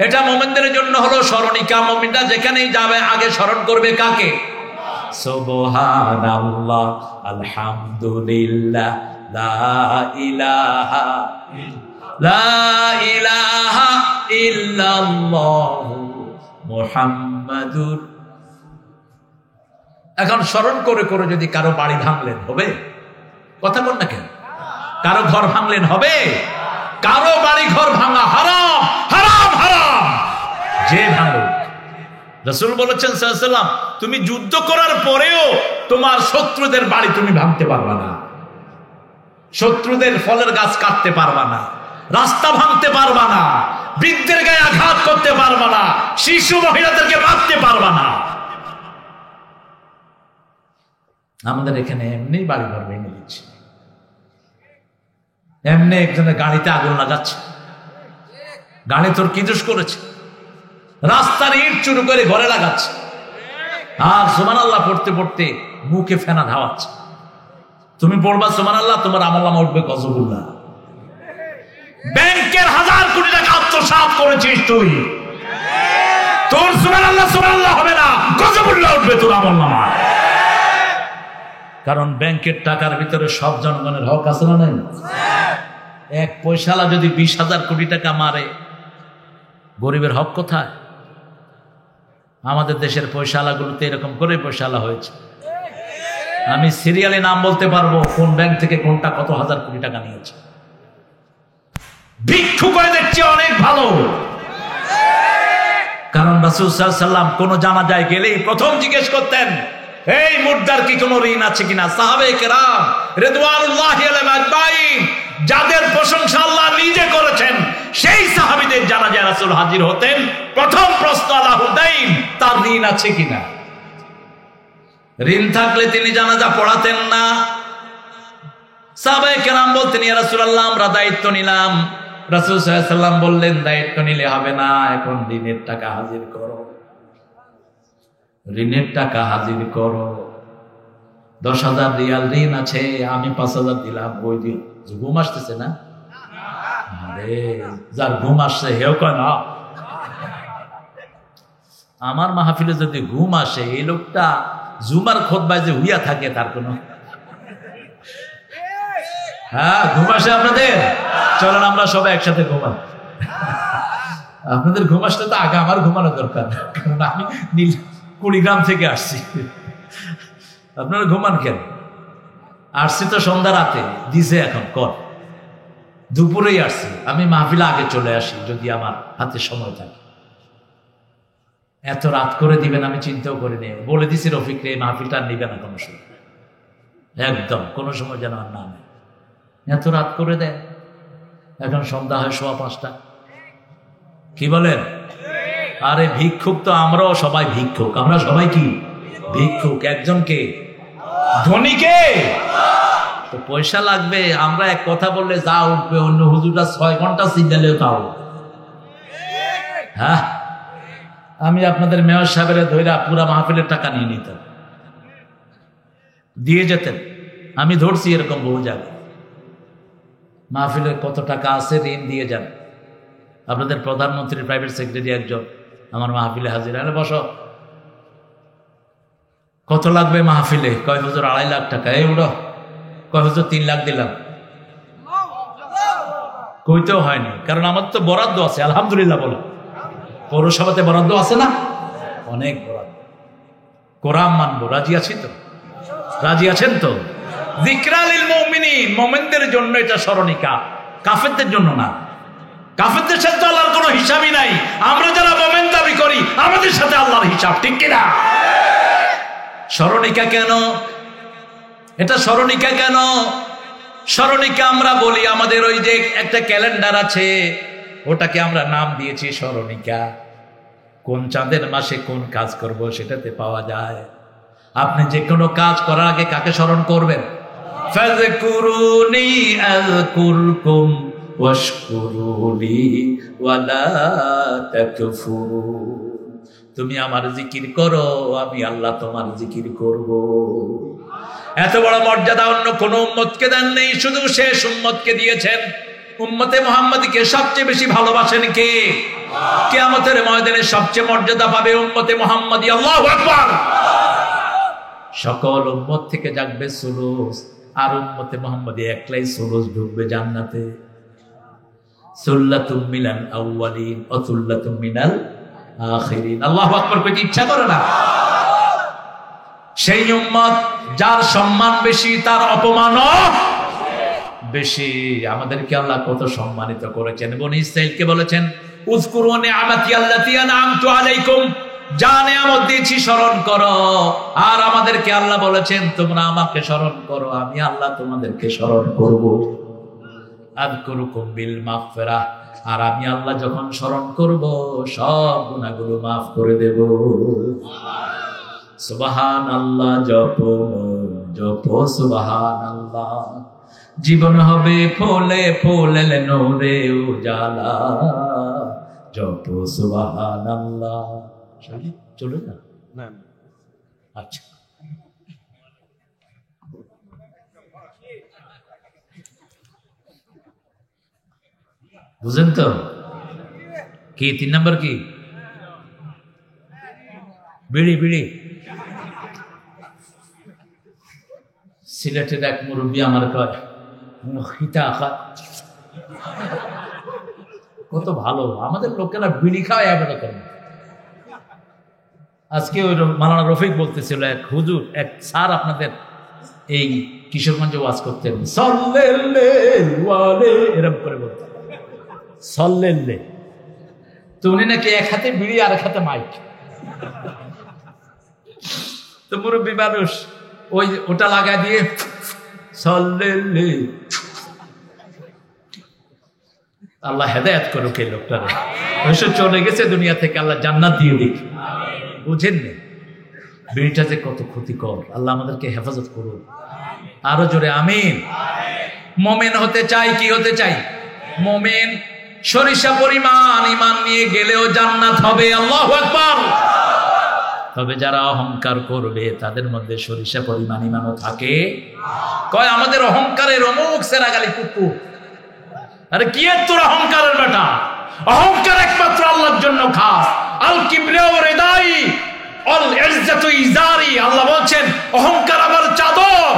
এটা মুমিনদের জন্য হলো স্মরণিকা। মুমিনরা যেখানেই যাবে আগে স্মরণ করবে কাকে? সুবহানাল্লাহ, আলহামদুলিল্লাহ, লা ইলাহা ইল্লাল্লাহ মুহাম্মাদুর। এখন স্মরণ করে করে যদি কারো বাড়ি ভাঙলেন হবে? কথা বল না কেন? কারো ঘর ভাঙলেন হবে? কারো বাড়ি ঘর ভাঙা হারাম, হারাম, হারাম। যে ভাঙো, রাসূল বলেছেন সাল্লাল্লাহু আলাইহি ওয়াসাল্লাম, তুমি যুদ্ধ করার পরেও তোমার শত্রুদের বাড়ি তুমি ভাঙতে পারবা না, শত্রুদের ফলের গাছ কাটতে পারবা না, রাস্তা ভাঙতে পারবা না, বৃদ্ধের গায়ে আঘাত করতে পারবা না, শিশু মহিলাদেরকে মারতে পারবা না। আমাদের এখানে এমনি বাড়ি ঘর ভেঙে দিচ্ছে, এমনি একজনের গাড়িতে আগুন লাগাচ্ছে। গাড়ি তোর কি দোষ করেছে? রাস্তার ইট চুরি করে ঘরে লাগাচ্ছে, আর সুবহানাল্লাহ পড়তে পড়তে মুখে ফেনা ধাওয়াচ্ছে। তুমি পড়বা সুবহানাল্লাহ, তোমার আমলনামা উঠবে গজবুল্লাহ। ব্যাংকের 1000 কোটি টাকা আত্মসাৎ করেছিস তুই, তোর সুবহানাল্লাহ সুবহানাল্লাহ হবে না, গজবুল্লাহ উঠবে তোর আমলনামায়। কারণ ব্যাংকের টাকার ভিতরে সব জনগণের হক আছে না নাই? এক পয়সালা যদি 20,000 কোটি টাকা মারে, গরিবের হক কোথায়? আমাদের দেশের পয়সালাগুলোতে এরকম করে পয়সালা হয়েছে। আমি সিরিয়ালে নাম বলতে পারবো কোন ব্যাংক থেকে কোনটা কত হাজার কোটি টাকা নিয়েছে। ভিক্ষুকদের চেয়ে অনেক ভালো। কারণ রাসূল সাল্লাল্লাহু আলাইহি ওয়াসাল্লাম কোন জানাজায় গেলেই প্রথম জিজ্ঞেস করতেন, এই মুর্দার কি কোনো ঋণ আছে কিনা? সাহাবায়ে কেরাম রিদওয়ানুল্লাহি আলাইহিম আজমাইন, যাদের প্রশংসা আল্লাহ নিজে করেছেন, সেই সাহাবীদের জানাজায় রাসূল হাজির হতেন। প্রথম প্রশ্ন আলাহু দাইন, তার ঋণ আছে কিনা। ঋণ থাকলে তিনি জানাজা পড়াতেন না। সাহাবায়ে কেরাম বলতেন, ইয়া রাসূলুল্লাহ আমরা দায়িত্ব নিলাম। রাসূল সাল্লাল্লাহু আলাইহি ওয়াসাল্লাম বললেন, দায়িত্ব নিলে হবে না, এখন ঋণের টাকা হাজির করো, ঋণের টাকা হাজির করো। 10,000 রিয়াল ঋণ আছে, আমি 5,000 দিলাম। ওই দিন ঘুম আসতেছে না? আরে যার ঘুম আসছে হেও কয় না। আমার মাহফিলে যদি ঘুম আসে, এই লোকটা জুমার খুতবায় যে হুইয়া থাকে তার কোনো, হ্যাঁ ঘুম আসে আপনাদের? চলেন আমরা সবাই একসাথে ঘুমান। আপনাদের ঘুম আসলে তো আগে আমার ঘুমানো দরকার, কারণ আমি কুড়িগ্রাম থেকে আসছি। আপনারা ঘুমান কেন? আসছি তো সন্ধ্যা রাতে দিছে, এখন কর দুপুরেই আসছি। আমি মাহফিলে আগে চলে আসি যদি আমার হাতে সময় থাকে। এত রাত করে দিবেন আমি চিন্তাও করি নি। বলে দিছি রফিক রে, মাহফিলটা আর নিবে না কোনো সময়, একদম কোনো সময় যেন আর না নেয়। এত রাত করে দেয়, এখন সন্ধ্যা হয় 5:15। কি বলেন? আরে ভিক্ষুক তো আমরাও সবাই ভিক্ষুক। আমরা সবাই কি ভিক্ষুক? একজনকে ধনীকে তো পয়সা লাগবে। আমরা এক কথা বললে যা উঠবে, অন্য হুজুরটা 6 ঘন্টা সিগন্যালেও তাও। হ্যাঁ, আমি আপনাদের মেয়র সাহেবের ধইরা পুরা মাহফিলের টাকা নিয়ে নিতাম, দিয়ে যেতেন। আমি ধরছি এরকম বহু জায়গায়। মাহফিলের কত টাকা আছে ঋণ দিয়ে যান। আপনাদের প্রধানমন্ত্রীর প্রাইভেট সেক্রেটারি একজন আমার মাহফিলে হাজির। আরে বসো, কত লাগবে মাহফিলে? কয় হুজুর 2.5 লাখ টাকা। এই উড়ো। কয় হুজুর 3 লাখ দিলাম। কইতেও হয়নি, কারণ আমার তো বরাদ্দ আছে আলহামদুলিল্লাহ বলো। পৌরসভাতে বরাদ্দ আছে না? অনেক বরাদ্দ। কোরআন মানবো, রাজি আছি তো? রাজি আছেন তো? যিকরা লিল মুমিনিন, মুমিনদের জন্য এটা স্মরণিকা, কাফেরদের জন্য না। কাফেরদের সাথে আল্লাহর কোনো হিসাবই নাই। আমরা যারা মুমিন দাবি করি, আমাদের সাথে আল্লাহর হিসাব, ঠিক কিনা? স্মরণিকা কেন? এটা স্মরণিকা কেন? স্মরণিকা আমরা বলি, আমাদের ওই যে একটা ক্যালেন্ডার আছে, ওটাকে আমরা নাম দিয়েছি স্মরণিকা। কোন চাঁদের মাসে কোন কাজ করব সেটাতে পাওয়া যায়। আপনি যে কোনো কাজ করার আগে কাকে স্মরণ করবেন? ফাযকুরুনি আযকুরকুম ওয়াশকুরুলি ওয়ালা তাকফুরুন। তুমি আমার জিকির করো, আমি আল্লাহ তোমার জিকির করব। এত বড় মর্যাদা অন্য কোন উম্মতকে দেন নেই, শুধু শেষ উম্মতকে দিয়েছেন। উম্মতে মুহাম্মাদীকে সবচেয়ে বেশি ভালোবাসেন কে? কিয়ামতের ময়দানে সবচেয়ে মর্যাদা পাবে উম্মতে মুহাম্মাদী। আল্লাহু আকবার। সকল উম্মত থেকে যাবে সুলুস, আর উম্মতে মুহাম্মাদী একলাই সুলুস ঢুকবে জান্নাতে। সুল্লাতুম মিনাল আউয়ালিন ওয়া সুল্লাতুম মিনাল আখিরিন। আল্লাহু আকবার কইতে ইচ্ছা করে না? সেই উম্মত যার সম্মান বেশি, তার অপমানও বেশি। আমাদেরকে আল্লাহ কত সম্মানিত করেছেন। বনি ইসরাঈলকে বলেছেন, উযকুরু নি'মাতি আল্লাতী আন'আমতু আলাইকুম, যা নিয়ামত দিয়েছি স্মরণ করো। আর আমাদেরকে আল্লাহ বলেছেন, তোমরা আমাকে স্মরণ করো, আমি আল্লাহ তোমাদেরকে স্মরণ করব। আযকুরুকুম বিল মাগফিরাহ, আর আমি আল্লাহ যখন স্মরণ করব সব গুনাহগুলো মাফ করে দেব। সুবহানাল্লাহ জপ জপো সুবহানাল্লাহ। জীবন হবে ফুলে ফুলে নূরে উজালা, জপো সুবহানাল্লাহ। চলো না, আচ্ছা বুঝেন তো কি 3 নম্বর কি বিড়ি বিড়ি। সিলেটের এক মুরব্বী আমার কয় কত ভালো, আমাদের লোকেরা বিড়ি খাওয়ায় এমন করে। আজকে ওই মাওলানা রফিক বলতেছিল এক হুজুর, এক স্যার আপনাদের এই কিশোরগঞ্জে ওয়াজ করতেন, এরকম করে বলতেন সল্লেল্লে। তো উনি নাকি এক হাতে বিড়ি আর এক হাতে মাইক। তো মুরব্বী মানুষ ওই ওটা লাগা দিয়ে সল্লেল্লে। আল্লাহ হেদায়েত করুক এই লোকটারে, অবশ্য চলে গেছে দুনিয়া থেকে, আল্লাহ জান্নাত দিয়ে দিক। বুঝেন না বিড়িটা যে কত ক্ষতিকর, আল্লাহ আমাদেরকে হেফাজত করুন। আরো জোরে আমিন। মোমেন হতে চাই, কি হতে চাই? মোমেন। সরিষা পরিমাণ ঈমান নিয়ে গেলেও জান্নাত হবে, আল্লাহু আকবার। তবে যারা অহংকার করবে তাদের মধ্যে সরিষা পরিমাণ ঈমানও থাকে। কয় আমাদের অহংকারের অমুক সেরাগালি কুকুর। আরে কি তোর অহংকারের বেটা? অহংকার একমাত্র আল্লাহর জন্য খাস। আল কিবরিয়াউ রিদাই আল ইজ্জাতু ইজারি। আল্লাহ বলছেন অহংকার আমার চাদর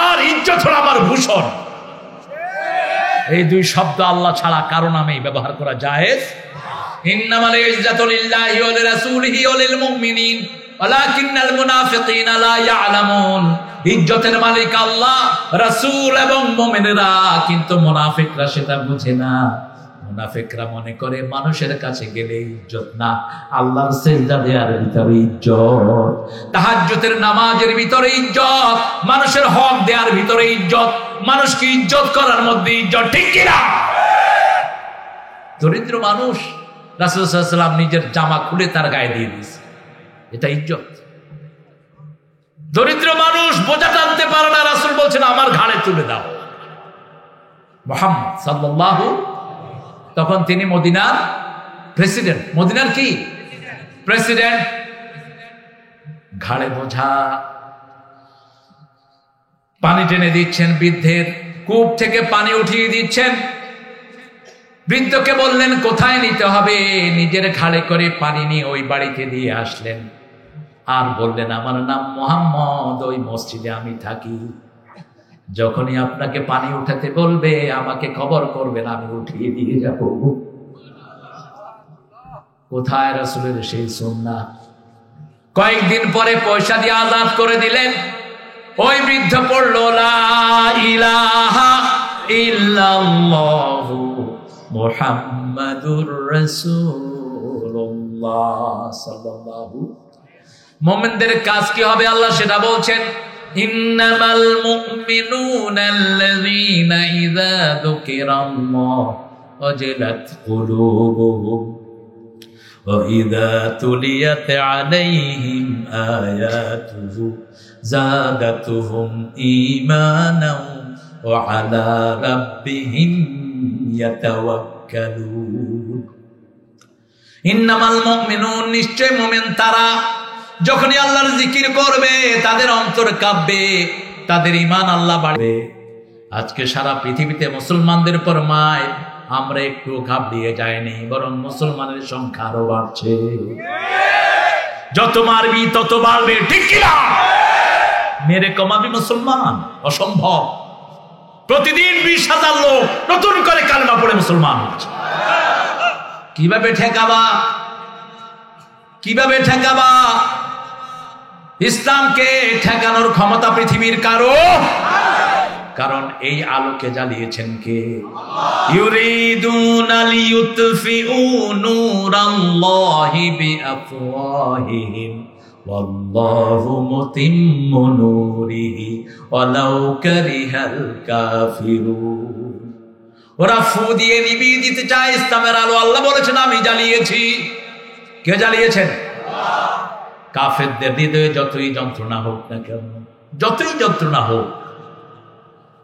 আর ইজ্জত হলো আমার ভূষণ। এই দুই শব্দ আল্লাহ ছাড়া কারো নামেই ব্যবহার করা জায়েজ। ইন্নামাল ইজ্জাতু লিল্লাহি ওয়া লিরাসূলিহি ওয়া লিল মুমিনিন ওয়ালাকিন্নাল মুনাফিকিনা লা ইয়ালামুন। ইজ্জতের মালিক আল্লাহ, রাসূল এবং মুমিনেরা, কিন্তু মুনাফিকরা সেটা বুঝে না। মুনাফিকরা মনে করে মানুষের কাছে গেলে ইজ্জত না, আল্লাহর সিজদা দেওয়ার ভিতরে ইজ্জত, তাহাজ্জুদের নামাজের ভিতরে ইজ্জত, মানুষের হক দেওয়ার ভিতরে ইজ্জত, মানুষকে ইজ্জত করার মধ্যে ইজ্জত। ঠিক কি না? দরিদ্র মানুষ রাসূল সাল্লাল্লাহু আলাইহি ওয়াসাল্লাম নিজের জামা খুলে তার গায়ে দিয়ে দিয়েছে, এটা ইজ্জত। দরিদ্র মানুষ বোঝা টানতে পারে না, রাসূল বলছেন আমার ঘাড়ে তুলে দাও। মুহাম্মদ সাল্লাল্লাহু, তখন তিনি মদিনার প্রেসিডেন্ট, মদিনার কি প্রেসিডেন্ট, ঘাড়ে বোঝা, পানি টেনে দিচ্ছেন, বৃদ্ধের কূপ থেকে পানি উঠিয়ে দিচ্ছেন। বৃদ্ধকে বললেন কোথায় নিতে হবে, নিজের ঘাড়ে করে পানি নিয়ে ওই বাড়িতে দিয়ে আসলেন। আর বললেন আমার নাম মুহাম্মদ, ওই মসজিদে আমি থাকি, যখনই আপনাকে পানি উঠাতে বলবে আমাকে খবর করবেন, আমি উঠিয়ে দিয়ে যাব। কোথায় রাসূলের সেই সুন্নাহ? কয়েকদিন পরে পয়সা দিয়ে আজাদ করে দিলেন। ওই বৃদ্ধ পড়ল লা ইলাহা ইল্লাল্লাহু মুহাম্মাদুর রাসূলুল্লাহ সাল্লাল্লাহু। মুমিনদের কাজ কি হবে আল্লাহ সেটা বলছেন, ইন্নামাল মুমিনুনা আল্লাযীনা ইযা যুকিরাল্লাহু ওয়াজিলাত কুলুবুহুম ওয়া ইযা তুলিয়াত আলাইহিম আয়াতুহু যাদাতুহুম ঈমানাও ওয়া আলা রাব্বিহিম ইয়াতাওয়াক্কালুন। ইন্নামাল মুমিনুন, নিশ্চয় মুমিন তারা যখনই আল্লাহর জিকির করবে তাদের অন্তর কাঁপবে, তাদের ঈমান আল্লাহ বাড়বে। আজকে সারা পৃথিবীতে মুসলমানদের উপর মায়, আমরা একটু ঘাবড়িয়ে যায়নি, বরং মুসলমানের সংখ্যা আরো বাড়ছে। যত মারবি তত বাড়বে, ঠিক কিনা? মেরে কমাবি মুসলমান অসম্ভব। প্রতিদিন 20,000 লোক নতুন করে কালেমা পড়ে মুসলমান হচ্ছে। কিভাবে ঠেকাবা? কিভাবে ঠেকাবা? ইসলামকে ঠেকানোর ক্ষমতা পৃথিবীর কারো, কারণ এই আলোকে জ্বালিয়েছেন কে? ইউরিদুনা লিইউতফিউ নূরাল্লাহি বিআফওয়াহিহিম ওয়াল্লাহু মুতিম্মু নূরিহি ওয়ালাউ কারিহাল কাফিরুন। ওরা ফু দিয়ে নিভিয়ে দিতে চায় ইসলামের আলো। আল্লাহ বলেছেন আমি জ্বালিয়েছি। কে জ্বালিয়েছেন? কাফেরদের হৃদয়ে যতই যন্ত্রণা হোক না কেন, যতই যন্ত্রণা হোক।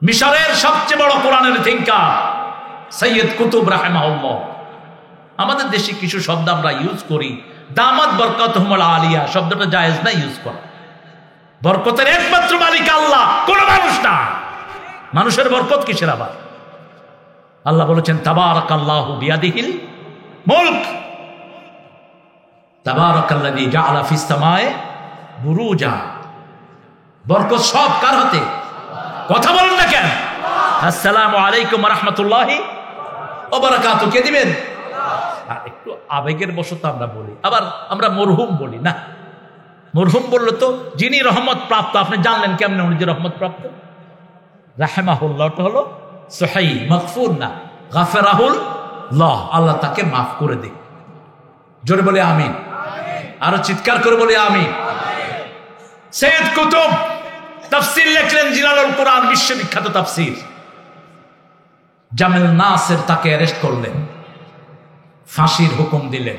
মিশরের সবচেয়ে বড় কোরআনের থিঙ্কার সৈয়দ কুতুব রাহিমাহুল্লাহ, আমাদের দেশে কিছু শব্দ আমরা ইউজ করি, দামাত বরকাতুহুমুল আলিয়া শব্দটা জায়েজ না ইউজ করা। বরকতের একমাত্র মালিক আল্লাহ, কোন মানুষ না। মানুষের বরকত কিসের আবার? আল্লাহ বলেছেন তাবারাকাল্লাহু বিয়াদিহিল মুলক, তাবারাকাল্লাযী জাআলা ফিস সামায়ে বুরুজা। বরকত সব কার হাতে? কথা বলেন না কেন? আসসালামু আলাইকুম ওয়া রাহমাতুল্লাহি ওয়া বারাকাতুহু কে দিবেন? একটু আবেগের বশত আমরা বলি, আবার আমরা মরহুম বলি না। মরহুম বললো তো যিনি রহমত প্রাপ্ত, আপনি জানলেন কেমনে উনি যে রহমত প্রাপ্ত? রাহিমাহুল্লাহটা হলো সহিহ মাগফুর না, গাফিরাহুল্লাহ, আল্লাহ তাকে মাফ করে দিক। জোরে বলে আমিন, আরো চিৎকার করে বলে আমিন। সৈয়দ কুতুব তাফসীর লিখলেন, জিলালুল কুরআন, বিশ্ববিখ্যাত তাফসীর। জামেল নাসের তাকে অ্যারেস্ট করলেন, ফাঁসির হুকুম দিলেন।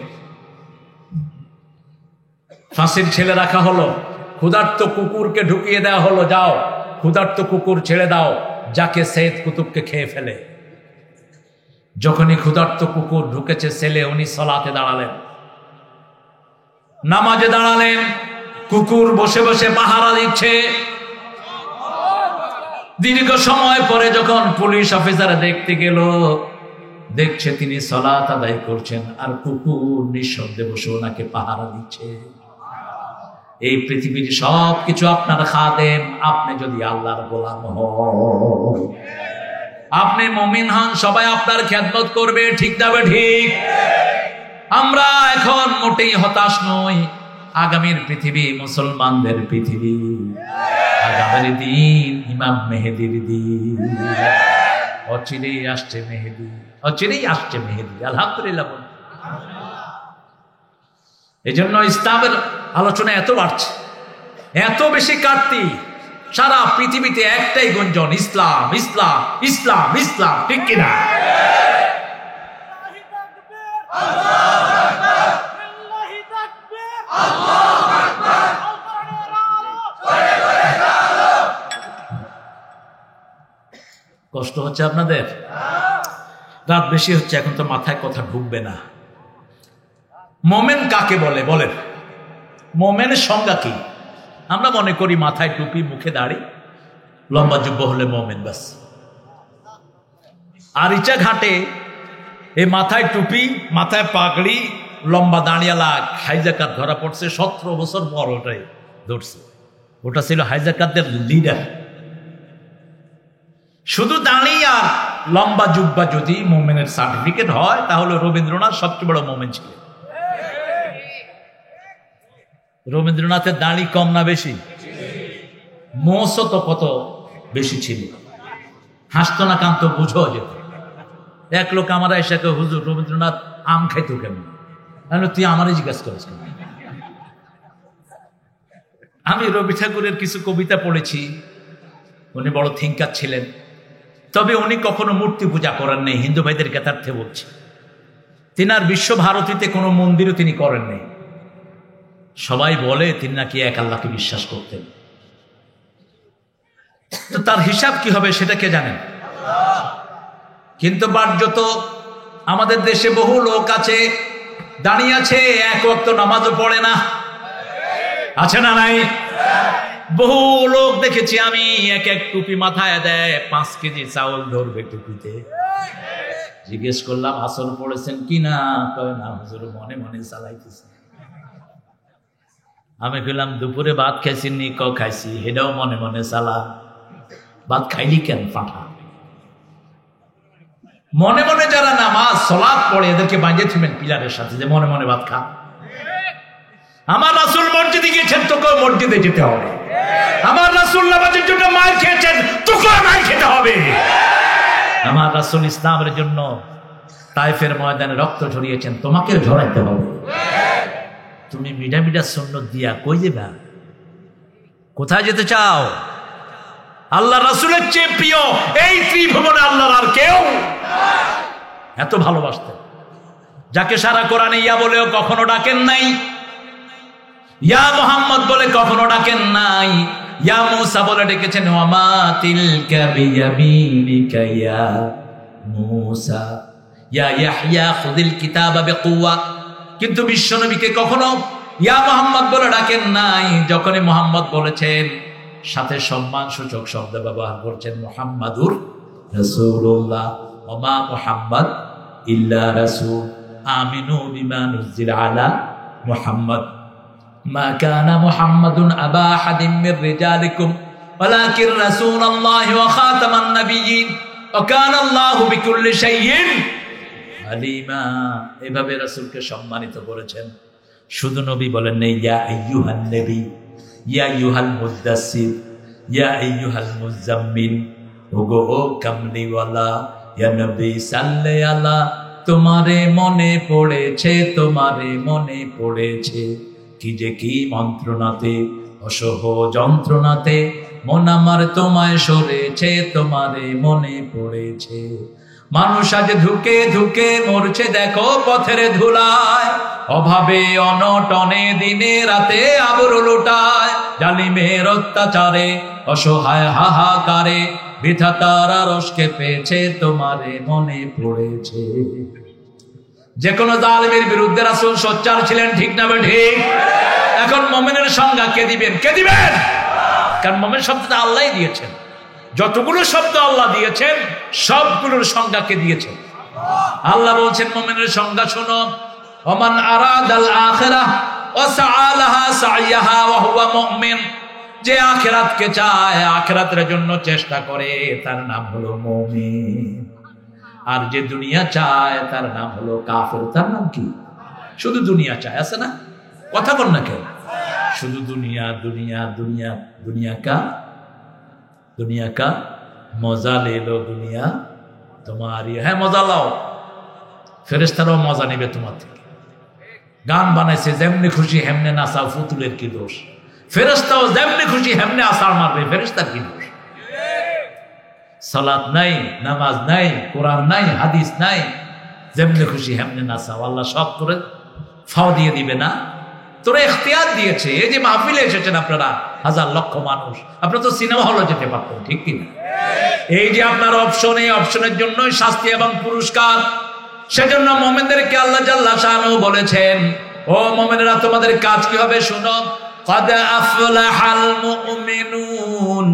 ফাঁসির ছেলে রাখা হলো, ক্ষুধার্ত কুকুরকে ঢুকিয়ে দেওয়া হলো, যাও ক্ষুধার্ত কুকুর ছেড়ে দাও যাকে সৈয়দ কুতুবকে খেয়ে ফেলে। যখনই ক্ষুধার্ত কুকুর ঢুকেছে সেলে, উনি সালাতে দাঁড়ালেন, নামাজে দাঁড়ালেন। কুকুর বসে বসে পাহারা দিচ্ছে। দীর্ঘ সময় পরে যখন পুলিশ অফিসার দেখতে গেল, দেখছে তিনি সালাত আদায় করছেন আর কুকুর নিঃশব্দে বসে ওনাকে পাহারা দিচ্ছে। এই পৃথিবীর সবকিছু আপনার খাদেম, আপনি যদি আল্লাহর গোলাম হন, আপনি মুমিন হন, সবাই আপনার খেদমত করবে, ঠিক যাবে ঠিক। আমরা এখন মোটেই হতাশ নই। আগামীর পৃথিবী মুসলমানদের পৃথিবী, আগামীর দিন ইমাম মেহেদির দিন। অচিরেই আসছে মেহেদি, অচিরেই আসছে মেহেদি, আলহামদুলিল্লাহ। এই জন্য ইসলামের আলোচনা এত বাড়ছে, এত বেশি কাটতি। সারা পৃথিবীতে একটাই গুঞ্জন, ইসলাম ইসলাম ইসলাম ইসলাম, ঠিক কিনা? কষ্ট হচ্ছে আপনাদের? রাত বেশি হচ্ছে, এখন তো মাথায় কথা ঢুকবে না। মোমেন কাকে বলে বলেন? মোমেনের সংজ্ঞা কি? আমরা মনে করি মাথায় টুপি, মুখে দাড়ি, লম্বা যুব্ব হলে মোমেন, বাস। আরিচা ঘাটে এই মাথায় টুপি, মাথায় পাগড়ি, লম্বা দাঁড়িয়ালা হাইজাকার ধরা পড়ছে। 17 বছর পর ওটাই ধরছে। ওটা ছিল হাইজাকারদের লিডার। শুধু দাঁড়িয়ে আর লম্বা জুব্বা যদি মোমেনের সার্টিফিকেট হয়, তাহলে রবীন্দ্রনাথ সবচেয়ে বড় মোমেন ছিলেন। রবীন্দ্রনাথের দাড়ি কম না বেশি? মোস তো কত বেশি ছিল। হাসতো না কান্ত বুঝো যেত। এক লোক আমার এসে হুজুর রবীন্দ্রনাথ আম খাইতো কেন? তুই আমারই জিজ্ঞাসা করিস কেন? আমি রবি ঠাকুরের কিছু কবিতা পড়েছি। উনি বড় থিঙ্কার ছিলেন, তবে উনি কখনো মূর্তি পূজা করেন নাই। হিন্দু ভাইদের জ্ঞাতার্থে বলছি, তিনি আর বিশ্বভারতীতে কোনো মন্দিরও তিনি করেন নাই। সবাই বলে তিনি নাকি এক আল্লাহকে বিশ্বাস করতেন। তো তার হিসাব কি হবে সেটা কে জানেন? কিন্তু বাহ্যত আমাদের দেশে বহু লোক আছে, দাঁড়িয়ে আছে, এক ওয়াক্ত নামাজও পড়ে না। আছে না নাই? বহু লোক দেখেছি আমি, এক এক টুপি মাথায় দেয়, 5 কেজি চাউল ধরবে টুপিতে। জিজ্ঞেস করলাম আসল পড়েছেন কিনা? কয় না হুজুর, মনে মনে চালাইতেছে। আমি কইলাম দুপুরে ভাত খাইছি নি? খাইছি। এটাও মনে মনে চালা। ভাত খাইলি কেন পাঠা? মনে মনে যারা নামাজ সালাত পড়ে, এদেরকে বাঁধিয়ে থুবেন পিলারের সাথে, যে মনে মনে ভাত খা। আমার রাসূল মসজিদে গিয়েছেন, তোকেও মসজিদে যেতে হবে। আমার রাসূল নামাজের জন্য মার খেয়েছেন, তোকেও মার খেতে হবে। আমার রাসূল ইসলামের জন্য তায়েফের ময়দানে রক্ত ঝরিয়েছেন, তোমাকেও ঝরাইতে হবে। তুমি মিডা মিডা সুন্নত দিয়া কই যাবা? কোথায় যেতে চাও? আল্লাহ রাসূলের চেয়ে প্রিয় এই ত্রিভুবনে আল্লাহর আর কেউ এত ভালোবাসতেন, যাকে সারা কোরআনে ইয়া বলেও কখনো ডাকেন নাই। ইয়া মুহাম্মদ বলে কখনো ডাকেন নাই, ইয়া মূসা বলে ডেকেছেন। ওয়ামা তিলকা বিয়ামিনিকা ইয়া মূসা, ইয়া ইয়াহইয়া খুযিল কিতাবা বিকুওয়া। কিন্তু বিশ্বনবীকে কখনো ইয়া মুহাম্মদ বলে ডাকেন নাই। যখনই মুহাম্মদ বলেছেন সাথে সম্মান সূচক শব্দ ব্যবহার করছেন, মুহাম্মাদুর রাসূলুল্লাহ। ওমা মুহাম্মদ ইল্লা রাসূল আমিনু বিমা নুজিলা আলা মুহাম্মদ মা কানা মুহাম্মাদুন আবা আহাদিম মির রিজালিকুম ওয়ালাকিন রাসূলুল্লাহ ওয়া খাতামান নাবিয়্যিন ওয়া কানা আল্লাহু বিকুল্লি শাইইন আলিমা। এভাবে রাসূলকে সম্মানিত করেছেন। শুধু নবী বলেন নাই, ইয়া আইয়ুহান নবী, ইয়া আইয়ুহাল মুদ্দাসসির, ইয়া আইয়ুহাল মুজাম্মিল। ওগো ও কামলিওয়ালা, ইয়া নবী সাল্লে আলা। তোমারে মনে পড়েছে, তোমারে মনে পড়েছে, কি যে কি মন্ত্রণাতে অসহ যন্ত্রণাতে মন আমার তোমায় সরেছে, তোমারে মনে পড়েছে। মানুষ আজ ধুকে ধুকে মরছে দেখো পথের ধুলায়, অভাবে অনটনে দিনে রাতে আবরু লুটায়, জালিমের অত্যাচারে অসহায় হাহাকারে বিধাতার আরশকে পেয়েছে, তোমারে মনে পড়েছে। যে কোনো জালিমের বিরুদ্ধে রাসূল সোচ্চার ছিলেন, ঠিক না ঠিক? এখন মুমিনের সংজ্ঞা কে দিবেন? কে দিবেন? কারণ মুমিন শব্দটা আল্লাহই দিয়েছেন। যতগুলো শব্দ আল্লাহ দিয়েছেন সবগুলোর সংজ্ঞা কে দিয়েছেন? আল্লাহ বলছেন মুমিনের সংজ্ঞা শোনো, ওমান আরাদাল আখিরাহ ওয়া সাআলাহা সাইয়াহা ওয়া হুয়া মুমিন। যে আখিরাতকে চায়, আখিরাতের জন্য চেষ্টা করে, তার নাম হলো মুমিন। আর যে দুনিয়া চায় তার নাম হলো কাফের। তার নাম কি? শুধু দুনিয়া চায়, আছে না? কথা বল না কেউ? শুধু দুনিয়া দুনিয়া দুনিয়া। দুনিয়া কা মজা লে লো দুনিয়া তোমারি। হ্যাঁ মজা লাও, ফেরেশতারাও মজা নেবে তোমার থেকে। গান বানাইছে যেমনি খুশি হেমনে নাচাও, ফুতুলের কি দোষ? ফেরেশতাও যেমনি খুশি হেমনে আছাড় মারবে, ফেরেশতার কি দোষ? সালাত নাই, নামাজ নাই, কোরআন নাই, হাদিস নাই, যেমনি খুশি হেমনে নাচাও, আল্লাহ সব করে ফাও দিয়ে দিবে না? তোরা ইখতিয়ার দিয়েছে। এই যে মাহফিলে এসেছেন আপনারা হাজার লক্ষ মানুষ, আপনারা তো সিনেমা হলে যেতে পারতেন, ঠিক কিনা? এই যে আপনার অপশন, এই অপশনের জন্যই শাস্তি এবং পুরস্কার। সেজন্য মুমিনদেরকে আল্লাহ জাল্লা শাআনহু বলেছেন, ও মুমিনেরা তোমাদের কাজ কি হবে শুনো। قد أفلح المؤمنون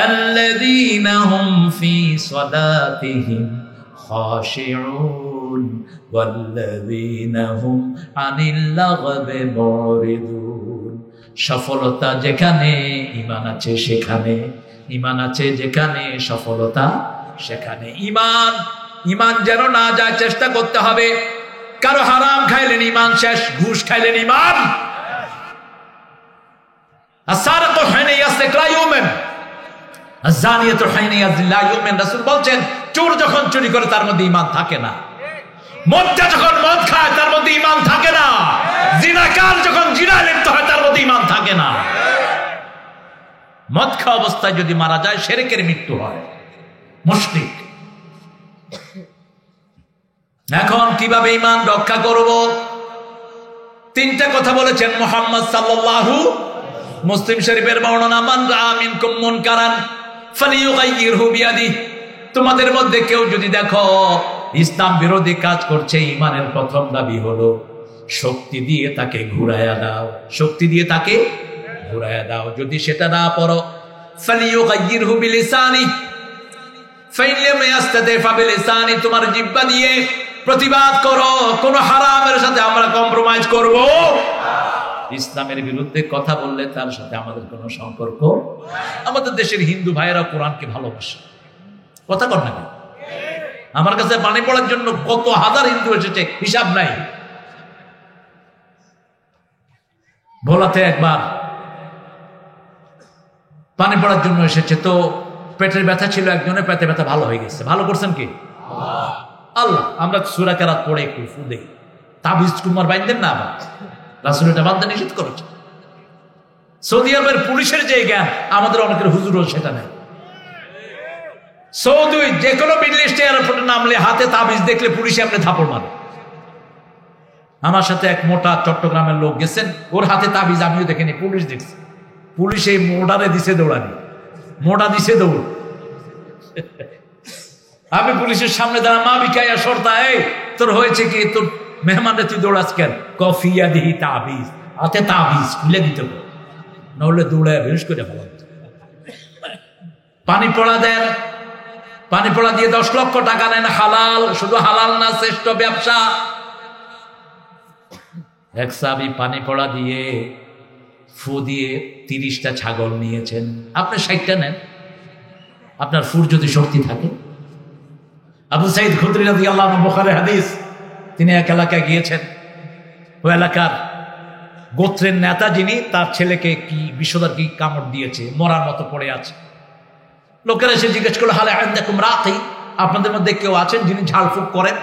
الذين هم في صلاتهم خاشعون والذين هم عن اللغو معرضون। সফলতা যেখানে ঈমান আছে সেখানে, ঈমান আছে যেখানে সফলতা সেখানে। ঈমান যেন না যায় চেষ্টা করতে হবে। কারো হারাম খাইলেন ঈমান শেষ, ঘুষ খাইলেন ঈমান। السارق حين يسرق لا يؤمن الزانية حين يزني لا يؤمن। রাসূল বলছেন চোর যখন চুরি করে তার মধ্যে ঈমান থাকে না, মদ্যপ যখন মদ খায় তার মধ্যে ঈমান থাকে না, জিনাকার যখন জিনায় লিপ্ত হয় তার মধ্যে ঈমান থাকে না। মদ খাওয়া অবস্থায় যদি মারা যায় শিরকের মৃত্যু হয়, মুশরিক। এখন কিভাবে ঈমান রক্ষা করব? তিনটা কথা বলেছেন মুহাম্মদ সাল্লাল্লাহু। মুসলিম শরীফের বর্ণনা, মান রাআ মিনকুম মুনকারান ফালিয়ুগাইয়িরহু বিয়াদিহি। তোমাদের মধ্যে কেউ যদি দেখো ইসলাম বিরোধী কাজ করছে, ঈমানের প্রথম দাবি হলো শক্তি দিয়ে তাকে ঘুরায়া দাও, শক্তি দিয়ে তাকে ঘুরায়া দাও। যদি সেটা না পারো ফালিয়ুগাইয়িরহু বিলিসানি ফাইন লাম ইয়াস্তাতি ফাবিলিসানি, তোমার জিহ্বা দিয়ে প্রতিবাদ করো। কোন হারামের সাথে আমরা কম্প্রোমাইজ করব? ইসলামের বিরুদ্ধে কথা বললে তার সাথে আমাদের কোনো সম্পর্ক। আমাদের দেশের হিন্দু ভাইয়েরা কোরআনকে ভালোবাসে, কথা কর না। আমার কাছে পানি পড়ার জন্য কত হাজার হিন্দু এসেছে, হিসাব নাই। ভোলাতে একবার পানি পড়ার জন্য এসেছে, তো পেটের ব্যথা ছিল একজনের, পেটে ব্যথা ভালো হয়ে গেছে। ভালো করছেন কি আল্লাহ। আমরা সূরা কেরাত পড়ে একটু ফু দেই, তাবিজ কুমার বাইন্দেন না, আবার রাসূল এটা বান্দা নিষেধ করেছে। সৌদি আরবের পুলিশের যে জ্ঞান আমাদের অনেকের হুজুরও সেটা নেই। সৌদি যে কোনো মিডল ইস্ট এয়ারপোর্টে নামলে হাতে তাবিজ দেখলে পুলিশে আপনি থাপড় মারে। আমার সাথে এক মোটা চট্টগ্রামের লোক গেছেন, ওর হাতে তাবিজ আমিও দেখিনি, পুলিশ দেখছে। পুলিশ এই মোটারে দিছে দৌড়ানি, মোটা দিছে দৌড়। আমি পুলিশের সামনে দাঁড়া, মা বিকাইয়া সর্তা, এই তোর হয়েছে কি, তোর মেহমানরা তুই দৌড়াস কেন? কফিয়া দিহি তাবিজ, হাতে তাবিজ খুলে দিতে হবে, নাহলে দৌড়ায় বেশ করে ফেলা। পানি পড়া দেন, পানি পড়া দিয়ে 10 লক্ষ টাকা নেন, হালাল। শুধু হালাল না, শ্রেষ্ঠ ব্যবসা। এক সাহাবী পানি পড়া দিয়ে ফু দিয়ে 30টা ছাগল নিয়েছেন। আপনি 60টা নেন, আপনার ফুর যদি শক্তি থাকে। আবু সাইদ খুদরি রাদিয়াল্লাহু আনহু, বুখারীর হাদিস, তিনি এক এলাকায় গিয়েছেন। ওই এলাকার গোত্রের নেতা যিনি, তার ছেলেকে কি বিষধর কি কামড় দিয়েছে, মরার মতো পড়ে আছে। লোকেরা এসে জিজ্ঞেস করলো, হালে আইন্দাকুম রাকি, আপনাদের মধ্যে কেউ আছেন যিনি ঝাড়ফুঁক করেন?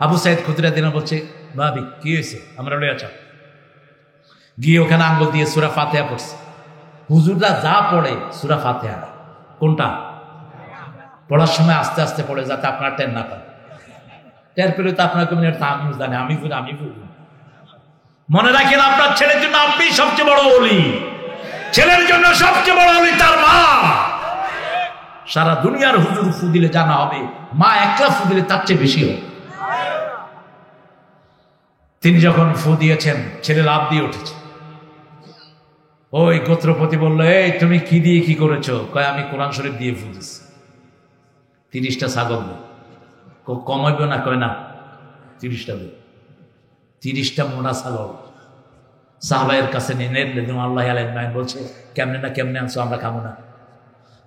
আবু সাইদ খুদরি রাদিয়াল্লাহু আনহু বলছে, ভাবি কি হয়েছে, আমরা লইয়া যাও। গিয়ে ওখানে আঙ্গুল দিয়ে সূরা ফাতিহা পড়ছে। হুজুররা যা পড়ে সূরা ফাতিহা, কোনটা পড়ার সময় আস্তে আস্তে পড়ে, যাতে আপনার টের না পায়। টের পেলে তো আপনার কমিউনিটি আমি জানি, আমি বুঝি। মনে রাখেন, আপনার ছেলের জন্য আপনি সবচেয়ে বড় ওলি, ছেলের জন্য সবচেয়ে বড় ওলি তার মা। সারা দুনিয়ার হুজুর ফু দিলে জানা হবে, মা একলা ফু দিলে তার চেয়ে বেশি হবে। তিনি যখন ফু দিয়েছেন, ছেলে লাফ দিয়ে উঠেছে। ওই গোত্রপতি বলল, এই তুমি কি দিয়ে কি করেছো? কয়, আমি কোরআন শরীফ দিয়ে ফু দিচ্ছি। 30টা ছাগল কমাইব না? কয় না, 30টা দেব। 30টা মোটা ছাগল সাহাবায়ের কাছে নিয়ে আল্লাহ আলাইহিন বলছে, কেমনে না কেমনে আনছো, আমরা খাবো না।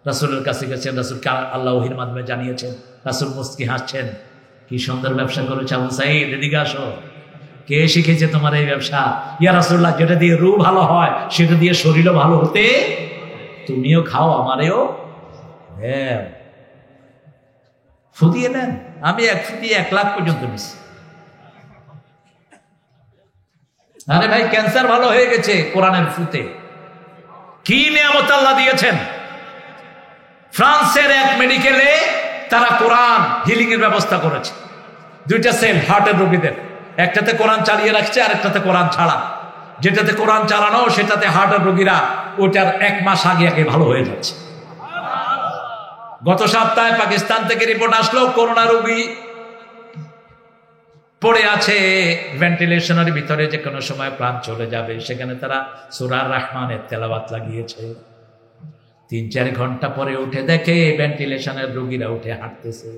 রাসূলের কাছে গেছেন, রাসূল আল্লাহ ওহীর মাধ্যমে জানিয়েছেন। রাসূল মুস্কি হাসছেন, কি সুন্দর ব্যবসা করেছে আবু সাঈদ, এদিকে আসো। কে শিখেছে তোমার এই ব্যবসা? ইয়া রাসূলুল্লাহ, যেটা দিয়ে রূহ ভালো হয় সেটা দিয়ে শরীরও ভালো হতে, তুমিও খাও, আমারেও হ্যাঁ ফুদিয়ে নেন। আমি এক ফুদিয়ে 1 লাখ পর্যন্ত নিচ্ছি। আরে ভাই, ক্যান্সার ভালো হয়ে গেছে কোরআনের ফুতে। কি নিয়ামত আল্লাহ দিয়েছেন। ফ্রান্সের এক মেডিকেলে তারা কোরআন হিলিং এর ব্যবস্থা করেছে। 2টা সেল হার্টের রোগীদের, একটাতে কোরআন চালিয়ে রাখছে আর একটাতে কোরআন ছাড়া। যেটাতে কোরআন চালানো সেটাতে হার্টের রোগীরা ওইটার 1 মাস আগে আগে ভালো হয়ে যাচ্ছে। গত সপ্তাহে পাকিস্তান থেকে রিপোর্ট আসলো, করোনা রোগী পড়ে আছে ভেন্টিলেশনের ভিতরে, যে কোনো সময় প্রাণ চলে যাবে। সেখানে তারা সূরা রহমানের তেলাওয়াত লাগিয়েছে। 3-4 ঘন্টা পরে উঠে দেখে ভেন্টিলেশনের রোগীরা উঠে হাঁটতেছে।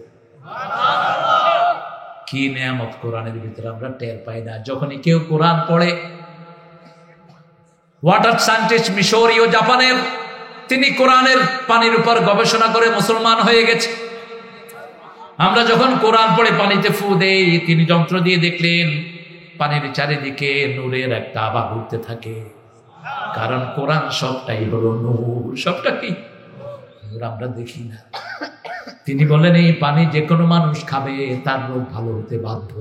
কি নিয়ামত কোরআনের ভিতরে, আমরা টের পাই না। যখনই কেউ কোরআন পড়ে, ওয়াটার সায়েন্টিস্ট মিশরীয় জাপানের, তিনি কোরআনের পানির উপর গবেষণা করে মুসলমান হয়ে গেছে। আমরা যখন কোরআন পড়ে পানিতে ফু দেই, তিনি যন্ত্র দিয়ে দেখলেন পানির চারিদিকে নূরের একটা আভা ঘুরতে থাকে। কারণ কোরআন সবটাই হলো নূর। সবটা কি নূর, আমরা দেখি না। তিনি বলেন, এই পানি যে কোনো মানুষ খাবে, তার রোগ ভালো হতে বাধ্য।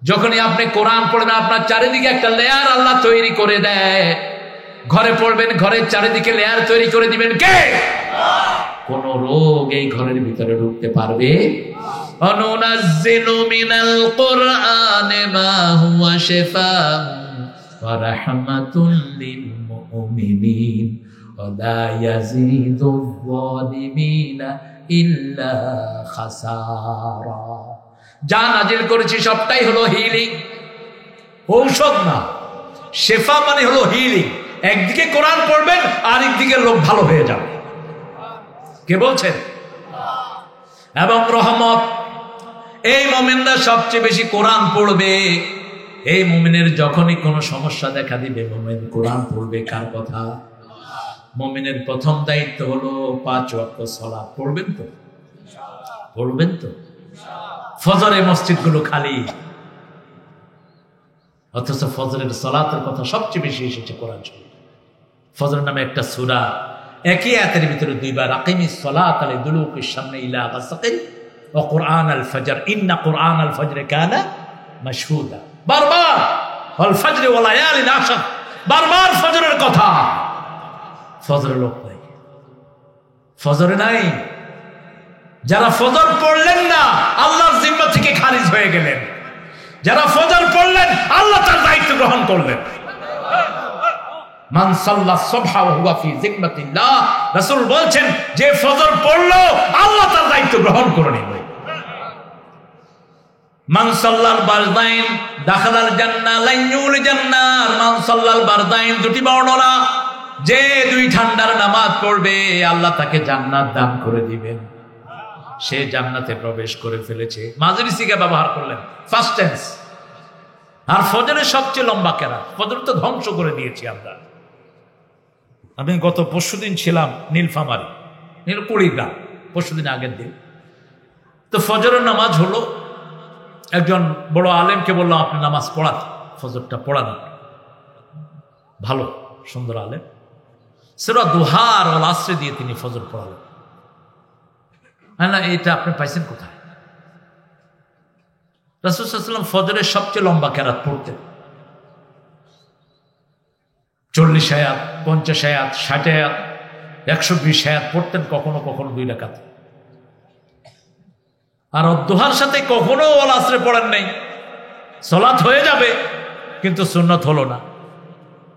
যখনই আপনি কোরআন পড়েন, আপনার চারিদিকে একটা লেয়ার আল্লাহ তৈরি করে দেয়। ঘরে পড়বেন, ঘরের চারিদিকে লেয়ার তৈরি করে দিবেন কে? কোন রোগ এই ঘরের ভিতরে ঢুকতে পারবে? অনুনাজ্জিলু মিনাল কুরআনি মা হুয়া শিফাউন ওয়া রাহমাতুল লিল মুমিনিন ওয়া লা ইয়াজিদুয যালিমিনা ইল্লা খাসারা। যা নাজিল করেছি সবটাই হলো হিলিং, ঔষধ না। শেফা মানে হলো হিলিং। একদিকে কোরআন পড়বেন, আরেকদিকে লোক ভালো হয়ে যাবে। কে বলছেন? এবং রহমত। এই মুমিনরা সবচেয়ে বেশি কোরআন পড়বে। এই মুমিনের যখনই কোনো সমস্যা দেখা দিবে, মুমিন কোরআন পড়বে। কার কথা? মুমিনের প্রথম দায়িত্ব হলো 5 ওয়াক্ত সালাত। পড়বেন তো? পড়বেন তো? ফজরে মসজিদগুলো খালি, অথচ ফজরের সালাতের কথা সবচেয়ে বেশি এসেছে কোরআন শরীফে। ফজর নামে একটা সূরা, একই আয়াতের ভিতরে 2 বার, আকিমিস সালাতা লিদুলুকিশ শামসি ইলা গাসাকিন ওয়া কুরআনাল ফজর ইন্না কুরআনাল ফজরি কানা মাশহুদা। বারবার ওয়াল ফজরি ওয়া লায়ালিন আশর, বারবার ফজরের কথা। ফজরের লোক নাই, ফজরে নাই। যারা ফজর পড়লেন না, আল্লাহর জিম্মা থেকে খারিজ হয়ে গেলেন। যারা ফজর পড়লেন আল্লাহ তার দায়িত্ব গ্রহণ করলেন। মান সাল্লা সুবহা ওয়া হুয়া ফি যিকরাতিল্লাহ, রাসূল বলছেন যে ফজর পড়লো আল্লাহ তার দায়িত্ব গ্রহণ করে নিল। মান সাল্লাল বারদাইন দাখালাল জান্নাহ লাইয়ুল জান্নাহ। মান সাল্লাল বারদাইন দুটি বর্ণনা, যে দুই ঠান্ডার নামাজ পড়বে আল্লাহ তাকে জান্নাত দান করে দিবেন, সে জান্নাতে প্রবেশ করে ফেলেছে। মাঝারি সিগা ব্যবহার করলেন, ফার্স্ট টেন্স। আর ফজরের সবচেয়ে লম্বা কেরাত, ফজর তো ধ্বংস করে দিয়েছি আমরা। আমি গত পরশুদিন ছিলাম নীলফামারী, কুড়িগ্রাম, পরশুদিন আগের দিন। তো ফজরের নামাজ হলো, একজন বড় আলেমকে বললাম আপনি নামাজ পড়ান, ফজরটা পড়ান। ভালো সুন্দর আলেম, সূরা দুহা আর ওয়াল আসর দিয়ে তিনি ফজর পড়ালেন। না এটা আপনি পাইছেন কোথায়? রাসূল সাল্লাল্লাহু আলাইহি ওয়াসাল্লাম ফজরের সবচেয়ে লম্বা কেরাত পড়তেন, 40 আয়াত, 50 আয়াত, 60 আয়াত, 120 আয়াত পড়তেন, কখনো কখনো 2 রাকাত। আর দুহার সাথে কখনো ওয়াল আসরে পড়েন নাই। সালাত হয়ে যাবে কিন্তু সুন্নত হলো না।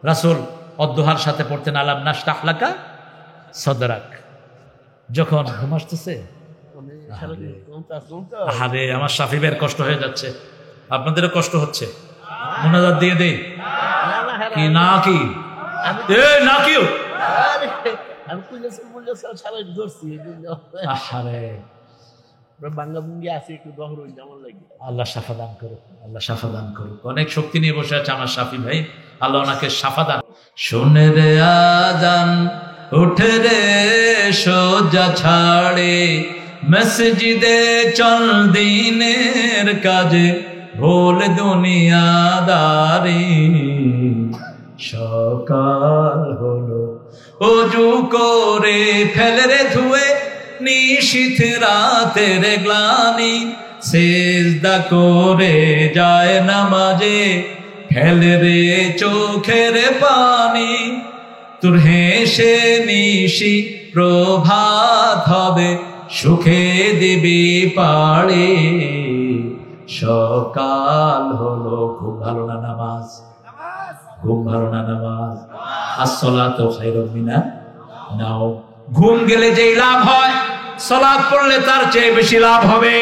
রাসূল অদ্দুহার সাথে পড়তেন আলাম নাশরাহ লাকা সাদরাক। যখন ঘুম আসতেছে, আরে আমার শাফি ভাইয়ের কষ্ট হয়ে যাচ্ছে, আপনাদেরও কষ্ট হচ্ছে, মুনাজাত দিয়ে দেই কি না কি না কি আল্লাহ শাফা দান করুক, আল্লাহ শাফা দান করুক। অনেক শক্তি নিয়ে বসে আছে আমার শাফি ভাই, আল্লাহ ওনাকে শাফা দান। শুনে রে আজান উঠে রে সোজা ছাড়ে, মসজিদে চল দিনের কাজে, ভুল দুনিয়াদারি। সকাল হলো ওযু করে ফেলে রে ধুয়ে, নিশীথ রাতের গ্লানি, সিজদা করে যায় নামাজে, ফেলে রে চোখের পানি। তোর হেসে নিশি প্রভাত হবে, সুখে দিবি পাড়ে। সকাল হলো, খুব ভালো না নামাজ? খুব ভালো না নামাজ? আসসালাতু খায়রুম মিনান নাওম। ঘুম গেলে যেই লাভ হয়, সালাত পড়লে তার চেয়ে বেশি লাভ হবে।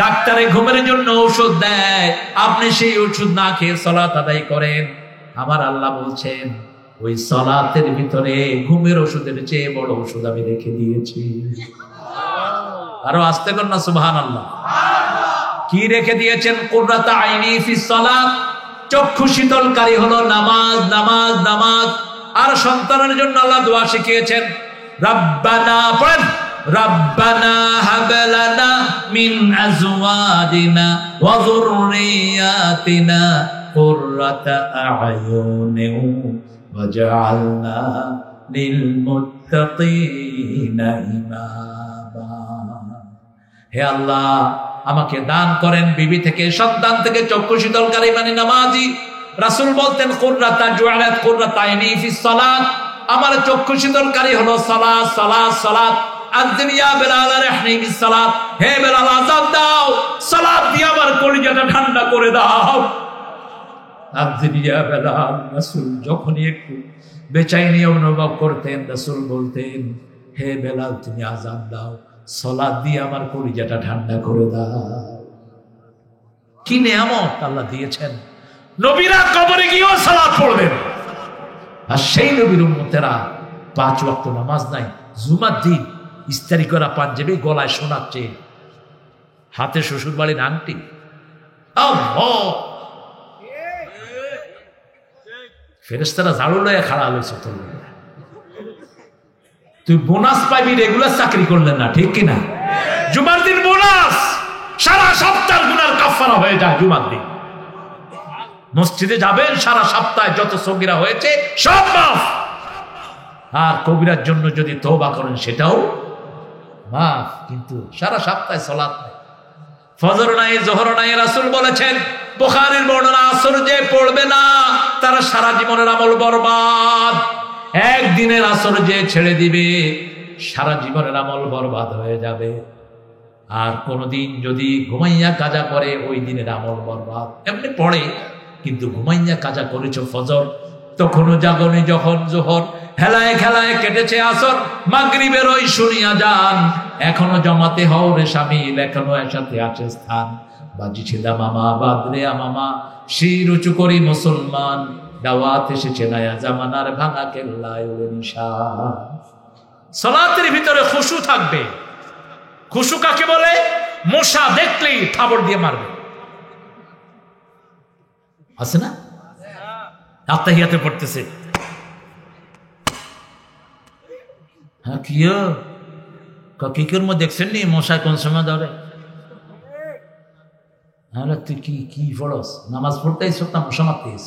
ডাক্তারে ঘুমের জন্য ওষুধ দেয়, আপনি সেই ওষুধ না খেয়ে সালাত আদায় করেন। আমার আল্লাহ বলছেন ওই সালাতের ভিতরে ঘুমের ওষুধের চেয়ে বড় ওষুধ আমি রেখে দিয়েছি। আরো আস্তে কর না সুবহানাল্লাহ। কি রেখে দিয়েছেন? কুররাতা আইনি ফিস সালাত, চক্ষু শীতলকারী হলো নামাজ, নামাজ, নামাজ। আর সন্তানের জন্য আল্লাহ দোয়া শিখিয়েছেন, রব্বানা পড়েন, রব্বানা হাব লানা মিন আজওয়াজিনা ওয়া যুররিয়াতিনা কুররাতা আ'য়ুনিন ওয়াজআলনা লিল মুত্তাকিনা ইমামা। হে আল্লাহ, আমাকে দান করেন বিবি থেকে, সন্তান থেকে চক্ষু শীতলকারী মানে নামাজি। রাসূল বলতেন কুররাতা জুআলাত কুররাতা আইনি ফিস সালাত, আমার চক্ষু শীতলকারী হলো সালাত, সালাত, সালাত। আযিন ইয়া বেলাল রাহনি বিস সালাত, হে বেলাল আযান দাও, সালাত দিয়ে আমার কলিজাটা ঠান্ডা করে দাও। আযিন ইয়া বেলাল। রাসূল যখনই একটু বেচাইনি অনুভব করতেন, রাসূল বলতেন হে বেলাল তুমি আযান দাও, সালাত দিয়ে আমার কলিজাটা ঠান্ডা করে দাও। কি নিয়ামত আল্লাহ দিয়েছেন। নবীরা কবরে গিয়েও সালাত পড়বেন, আর সেই নবীর উম্মতেরা 5 ওয়াক্ত নামাজ নাই। জুমার দিন ইস্তারি করা পাঞ্জাবি, গলায় সোনার চেন, হাতে শ্বশুর বাড়ির আংটি। ফেরেশতারা ঝাড়ু লয়ে খাড়া হয়েছে। তুই বোনাস পাবি, রেগুলার চাকরি করলেন না, ঠিক কিনা? জুমার দিন বোনাস, সারা সপ্তাহ গুনার কাফারা হয়ে যায় জুমার দিন। মসজিদে যাবেন, সারা সপ্তাহে যত সগীরা হয়েছে সব মাফ। আর কবিরার জন্য যদি তওবা করেন সেটাও মাফ। কিন্তু সারা সপ্তাহে সালাত নাই, ফজর নাই, যোহর নাই। রাসূল বলেছেন, বুখারীর বর্ণনা, আসর যে পড়বে না তার সারা জীবনের আমল বরবাদ। একদিনের আসর যে ছেড়ে দিবে সারা জীবনের আমল বরবাদ হয়ে যাবে। আর কোনদিন যদি ঘুমাইয়া কাজা করে ওই দিনের আমল বরবাদ। এমনি পড়ে কিন্তু ঘুমাইয়া কাজা করেছ ফজর, তখনও জাগনি যখন জোহর, হেলায় খেলায় কেটেছে আসর, মাগরিবের ওই শুনিয়া যান, এখনো জমাতে হও রে শামিল, এখনো একসাথে আছে স্থান। বাজি ছিলাম মামা বাদরে মামা, শির উঁচু করি মুসলমান, দাওয়াত এসেছে নয়া জামানার ভাঙা কেল্লায় ওরে নিশান। সালাতের ভিতরে খুশু থাকবে। খুশু কাকে বলে? মশা দেখলেই থাবড় দিয়ে মারবে, আছে না? আত্তাহিয়াতে পড়তেছে, হ্যাঁ কিকের মধ্যে দেখছেন নি মশায় কোন সময় ধরে? হ্যাঁ তুই কি পড়স? নামাজ পড়তেই না মশা মারতেইস?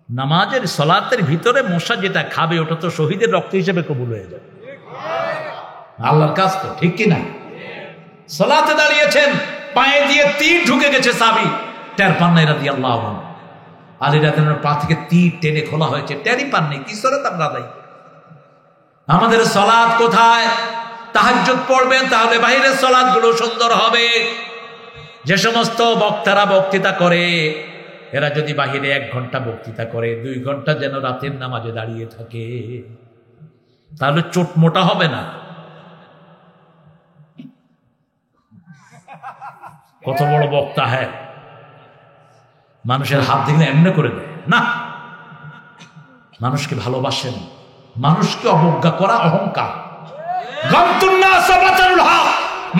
নামাজের সালাতের ভিতরে মশা যেটা খাবে ওটা তো শহীদের রক্ত হিসেবে কবুল হয়ে যাবে, আল্লাহর কাজ তো, ঠিক কিনা? সালাতে দাঁড়িয়েছেন, পায়ে দিয়ে তীর ঢুকে গেছে, সাবি টের পান নাই রাদিয়াল্লাহু আনহু। আলী রাদিয়াল্লাহু পা থেকে তীর টেনে খোলা হয়েছে, টেরই পান নাই। কি সালাত আমরা আদায়? আমাদের সালাত কোথায়? তাহাজ্জুদ পড়বেন, তাহলে বাহিরের সালাত গুলো সুন্দর হবে। যে সমস্ত বক্তারা বক্তৃতা করে, এরা যদি বাহিরে 1 ঘন্টা বক্তৃতা করে, 2 ঘন্টা যেন রাতের নামাজে দাঁড়িয়ে থাকে, তাহলে চোট মোটা হবে না? কত বড় বক্তা! হ্যাঁ, মানুষের হাত দেখলে এমনি করে দেয় না। মানুষকে ভালোবাসেন, মানুষকে অবজ্ঞা করা অহংকার।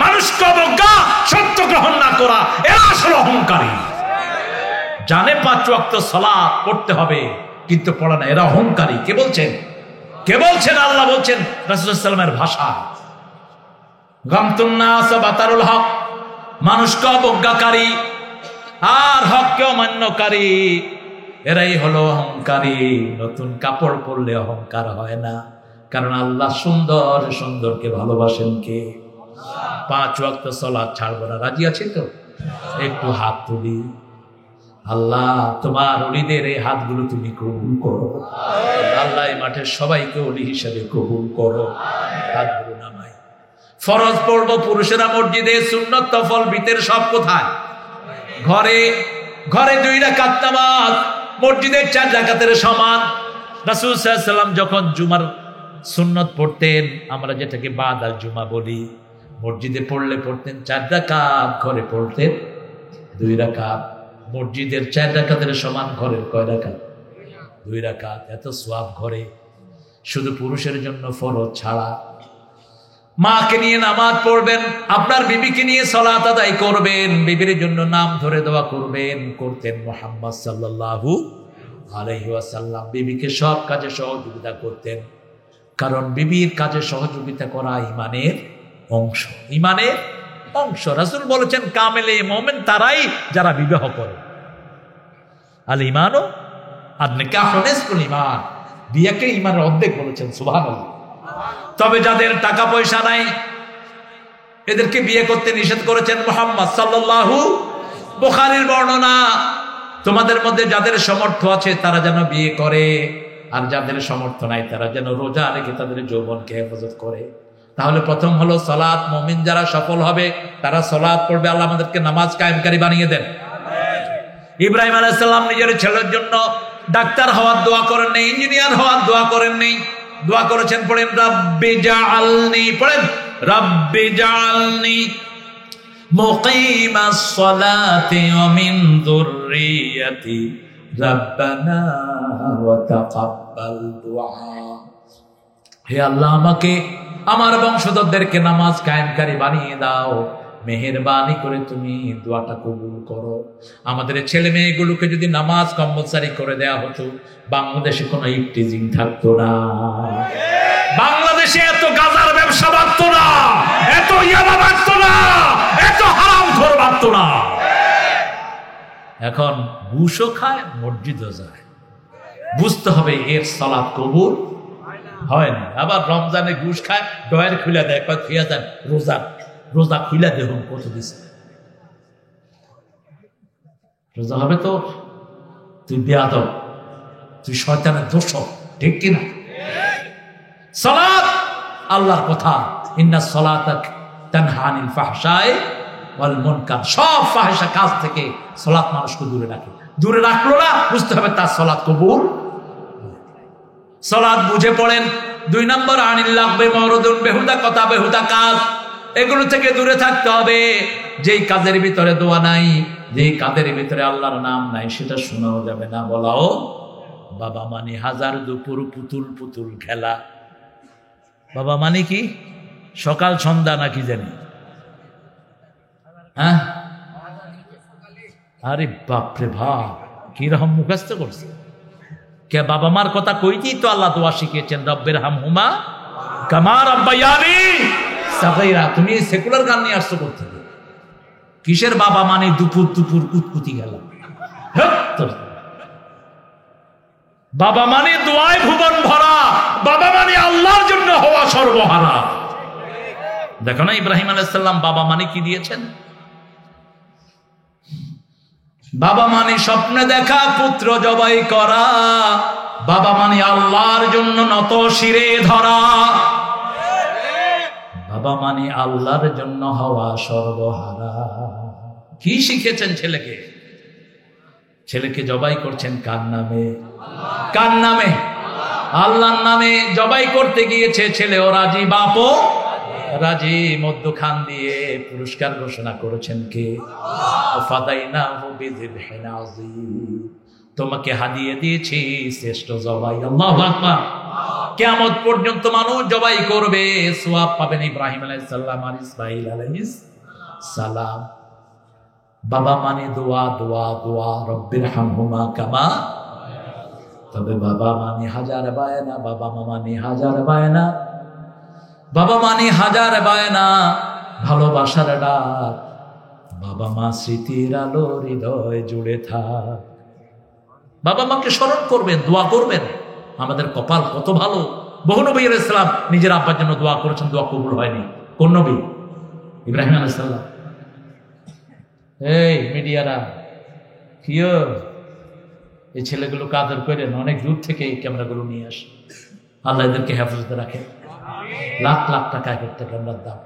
মানুষকে অবজ্ঞা, সত্য গ্রহণ না করা, এরা আসলে অহংকারী। জানে 5 ওয়াক্ত সালাত পড়তে হবে কিন্তু পড়া না, এরা অহংকারী। কে বলছেন? কে বলছেন? আল্লাহ বলছেন রাসূলুল্লাহ সাল্লাল্লাহু আলাইহি ওয়াসাল্লামের ভাষা। গামতুন নাস বাতারুল হক, মানুষকে অবজ্ঞাকারী আর হককে অমান্যকারী, এরাই হলো অহংকারী। নতুন কাপড় পরলে অহংকার হয় না, কারণ আল্লাহ সুন্দর সুন্দরকে ভালোবাসেন কে? 5 ওয়াক্ত সালাত ছাড়বো না, রাজি আছি তো? একটু হাত তুলি। আল্লাহ তোমার ওলিদের এই হাতগুলো তুমি কবুল করো। আল্লাহ এই মাঠের সবাইকে ওলি হিসেবে কবুল করো। হাতগুলো নামাই। ফরজ পড়বো পুরুষেরা মসজিদে, সুন্নত নফল ভিতর সব কোথায়? ঘরে। ঘরে 2 রাকাত নামাজ মসজিদের 4 রাকাতের সমান। রাসূল সাল্লাল্লাহু আলাইহি ওয়াসাল্লাম যখন জুমার সুন্নত পড়তেন, আমরা যেটাকে বাদ আল জুমা বলি, মসজিদে পড়তেন 4 রাকাত, ঘরে পড়তেন 2 রাকাত। মসজিদের 4 রাকাতের সমান ঘরের কয় রাকাত? 2 রাকাত। এত সওয়াব ঘরে, শুধু পুরুষের জন্য ফরজ ছাড়া। মাকে নিয়ে নামাজ পড়বেন, আপনার বিবিকে নিয়ে সালাত আদায় করবেন, বিবির জন্য নাম ধরে দোয়া করবেন। করতেন মুহাম্মদ সাল্লাল্লাহু আলাইহি ওয়াসাল্লাম। বিবিকে সব কাজে সহযোগিতা করতেন, কারণ বিবির কাজে সহযোগিতা করা ইমানের অংশ। ইমানের অংশ। রাসূল বলেছেন কামেলে মুমিন তারাই যারা বিবাহ করে। আল ঈমানু আন নিকাহু নিসফুল ঈমান, বিয়েকে ঈমানের অর্ধেক বলেছেন। সুবহানাল্লাহ। তবে যাদের টাকা পয়সা নাই, এদেরকে বিয়ে করতে নিষেধ করেছেন মুহাম্মদ সাল্লাল্লাহু। বুখারীর বর্ণনা, তোমাদের মধ্যে যাদের সামর্থ্য আছে তারা যেন বিয়ে করে, আর যাদের সামর্থ্য নাই তারা যেন রোজা রেখে তাদের যৌবনকে হেফাজত করে। তাহলে প্রথম হলো সালাত। মুমিন যারা সফল হবে তারা সালাত পড়বে। আল্লাহ আমাদেরকে নামাজ কায়েমকারী বানিয়ে দেন। ইব্রাহিম আলাইহিস সালাম নিজের ছেলের জন্য ডাক্তার হওয়ার দোয়া করেন নেই, ইঞ্জিনিয়ার হওয়ার দোয়া করেন নেই, দোয়া করেছেন, পড়েন রাব্বি জাআলনি, পড়েন রাব্বি জাআলনি মুকিমাস সালাতি ওয়া মিন যুররিয়াতি রাব্বানা ওয়া তাকাব্বাল দুআ। হে আল্লাহ, আমাকে আমার বংশধরদেরকে নামাজ কায়েমকারী বানিয়ে দাও, মেহেরবানি করে তুমি দোয়াটা কবুল করো। আমাদের ছেলে মেয়েগুলোকে যদি নামাজ কম্পালসারি করে দেয়া হতো, বাংলাদেশে কোনো ইফটিজিং থাকতো না, বাংলাদেশে এত গাজার ব্যবসা বাড়তো না, এত ইয়াবা বাড়তো না, এত হারামখোর বাড়তো না। এখন ঘুষও খায়, মসজিদও যায়। বুঝতে হবে এর সালাত কবুল হয় না। আবার রমজানে ঘুষ খায়, ডয়ের খুলে দেয়, খুঁয়া যান রোজা খুলে দেখুন কত দিছে। রোজা হবে তো তুই বেয়াদব, তুই শয়তানের দোষক, ঠিক কিনা? সালাত আল্লাহর কথা, ইন্না সালাতা তানহা আনিল ফাহশাই ওয়াল মুনকার। সব ফাহিশা কাজ থেকে সালাত মানুষকে দূরে রাখে। দূরে রাখলো না, বুঝতে হবে তার সালাত কবুল। সালাত বুঝে পড়েন। 2 নম্বর আনিল লাগবে মারুদুন, বেহুদা কথা, বেহুদা কাজ, এগুলো থেকে দূরে থাকতে হবে। যেই কাজের ভিতরে দোয়া নাই, যেই কাজের ভিতরে আল্লাহর নাম নাই, সেটা শোনাও যাবে না, বলাও। বাবা মানে হাজার দুপুর পুতুল পুতুল খেলা। বাবা মানে কি? সকাল সন্ধ্যা নাকি জানি, হ্যাঁ? আরে বাপরে বাপ, কি রকম মুখস্থ করছে। কে বাবা মার কথা কইতেই তো আল্লাহ দোয়া শিখিয়েছেন, রব্বের হামহুমা কামা রাব্বায়ানি সাগীরা। তুমি সেকুলার গান নিয়ে আসছো করতে, কিসের বাবা মানে দুপুর দুপুর কুতকুতি গেল? বাবা মানে দোয়ায় ভুবন ভরা, বাবা মানে আল্লাহর জন্য হওয়া সর্বহারা। দেখো না ইব্রাহিম আলাইহিস সালাম বাবা মানে কি দিয়েছেন? বাবা মানে স্বপ্নে দেখা পুত্র জবাই করা, বাবা মানে আল্লাহর জন্য নত শিরে ধরা, বাবা মানে আল্লাহর জন্য হওয়া সর্বহারা। কি শিখেছেন ছেলেকে? ছেলেকে জবাই করছেন কার নামে? কার নামে? আল্লাহর নামে জবাই করতে গিয়েছে ছেলেও রাজি, বাপও রাজি। মধ্যখান দিয়ে পুরস্কার ঘোষণা করেছেন কে? ফাদাইনাহু বিযিবহিন আযীম, তোমাকে হাদিয়ে দিয়েছি শ্রেষ্ঠ জবাই। আল্লাহু আকবার। কিয়ামত পর্যন্ত মানুষ জবাই করবে, সওয়াব পাবেন ইব্রাহিম আলাইহিস সালাম আর ইসমাঈল আলাইহিস সালাম। বাবা মানে দোয়া, দোয়া, দোয়া, রব্বির হামহুমা কামা। তবে বাবা মানে হাজার বায়না, বাবা মা মানে হাজার বায়না, বাবা মানে হাজার বায়না, ভালোবাসার ডাক। বাবা মা স্মৃতির আলো হৃদয় জুড়ে থাক। বাবা মাকে স্মরণ করবেন, দোয়া করবেন। আমাদের কপাল কত ভালো। বহু নবী আলাইহিস সালাম নিজের আব্বার জন্য দোয়া করেছেন, দোয়া কবুল হয়নি। কোন নবী? ইব্রাহিম আলাইহিস সালাম। এই মিডিয়ারা কিও, এই ছেলেগুলো কাদের করেন, অনেক দূর থেকে এই ক্যামেরাগুলো নিয়ে আসে। আল্লাহ এদেরকে হেফাজতে রাখে। লাখ লাখ টাকা এক একটা ক্যামেরার দাম।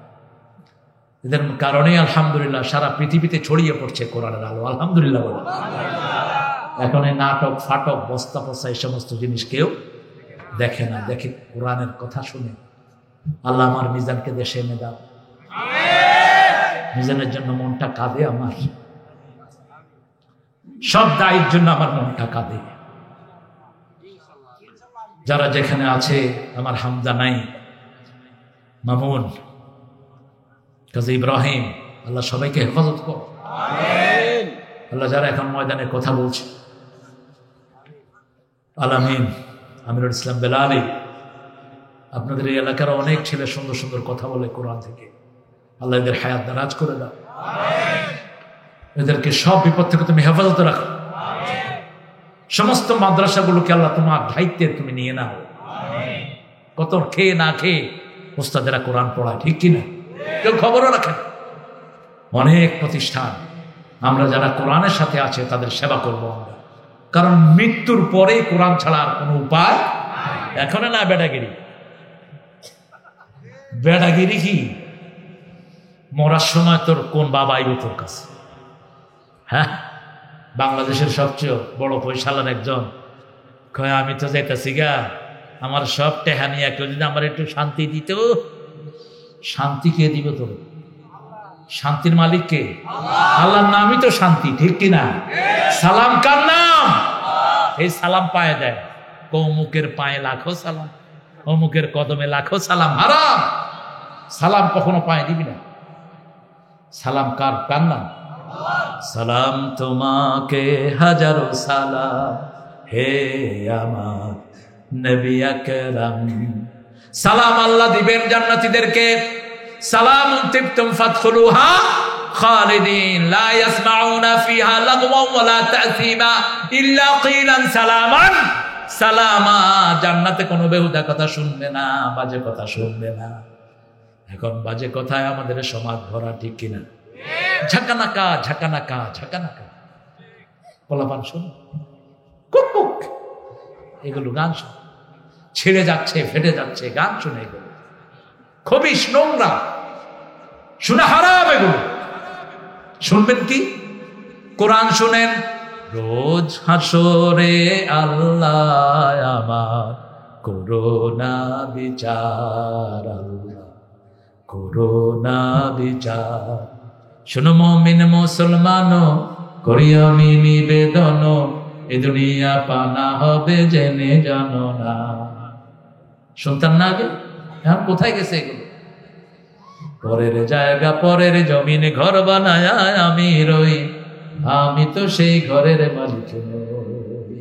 এদের কারণে আলহামদুলিল্লাহ সারা পৃথিবীতে ছড়িয়ে পড়ছে কোরআনের আলো। আলহামদুলিল্লাহ বলে। এখন এই নাটক ফাটক বস্তা পচা এই সমস্ত জিনিস কেউ দেখে না, দেখে কোরআনের কথা শুনে। আল্লাহ আমার মিজানকে দেশে এনে দাও। মিজানের জন্য মনটা কাঁদে আমার, সব দায়ের জন্য আমার মনটা কাঁদে। যারা যেখানে আছে, আমার হামজা নাই, মামুন, কাজী ইব্রাহিম, আল্লাহ সবাইকে হেফাজত কর। আল্লাহ যারা এখন ময়দানে কথা বলছে, আলামিন, আমিরুল ইসলাম বেলালি, আপনাদের এই এলাকার অনেক ছেলে সুন্দর সুন্দর কথা বলে কোরআন থেকে। আল্লাহ এদের হায়াত দারাজ করে দাও। এদেরকে সব বিপদ থেকে তুমি হেফাজতে রাখো। সমস্ত মাদ্রাসাগুলোকে আল্লাহ তোমার দায়িত্বে তুমি নিয়ে নাও। কত খেয়ে না খেয়ে ওস্তাদেরা কোরআন পড়ায়, ঠিক কিনা? কেউ খবরও রাখেন। অনেক প্রতিষ্ঠান, আমরা যারা কোরআনের সাথে আছে তাদের সেবা করবো আমরা, কারণ মৃত্যুর পরে কোরআন ছাড়া আর কোনো উপায়। এখন না বেডাগিরি, বেডাগিরি কি? মরার সময় তোর কোন বাবা আইবে তোর কাছে? হ্যাঁ, বাংলাদেশের সবচেয়ে বড় পয়সালার একজন কয়, আমি তো যাইতেছি গা, আমার সব টেহা নিয়ে কেউ যদি আমার একটু শান্তি দিত। শান্তি কে দিব তোর? শান্তির মালিক কে? আল্লাহর নামই তো শান্তি, ঠিক কিনা? সালাম কার নাম? এই সালাম পায়ে দেয়। অমুকের পায়ে লাখো সালাম, অমুকের কদমে লাখো সালাম। হারাম। সালাম কখনো পায়ে দিবি না। সালাম কার? কার নাম? সালাম তোমাকে হাজারো সালাম, হে আমার নবী আকরাম। সালাম আল্লাহ দিবেন জান্নাতীদেরকে। সালাম তিবতুম ফাদখুলুহা খালিদিন লা ইয়াসমাউনা ফিহা লাগওয়া ওয়ালা তাসীমা ইল্লা কিলান সালামান সালামা। জান্নাতে কোনো বেহুদা কথা শুনবে না, বাজে কথা শুনবে না। এখন বাজে কথায় আমাদের সমাজ ভরা, ঠিক কিনা? ঝাঁকানাকা ঝাঁকানাকা ঝাঁকানাকা পোলাপান শুন, কুক এগুলো গান শুন, ছিঁড়ে যাচ্ছে ফেটে যাচ্ছে গান শুনে, এগুলো খবিশ নোংরা। শোনা হারাম এগুলো। শুনবেন কি? কোরআন শুনেন। রোজ হাসরে আল্লাহ আমার করোনা বিচার, আল্লাহ করোনা বিচার। শোনো মুমিন মুসলমান, করি আমি নিবেদন, এ দুনিয়া পানা হবে জেনে জানো না। শুনতাম না আগে? এখন কোথায় গেছে এগুলো? পরের জায়গা পরের জমিনে ঘর বানায় আমি রই, আমি তো সেই ঘরের মালিক নই।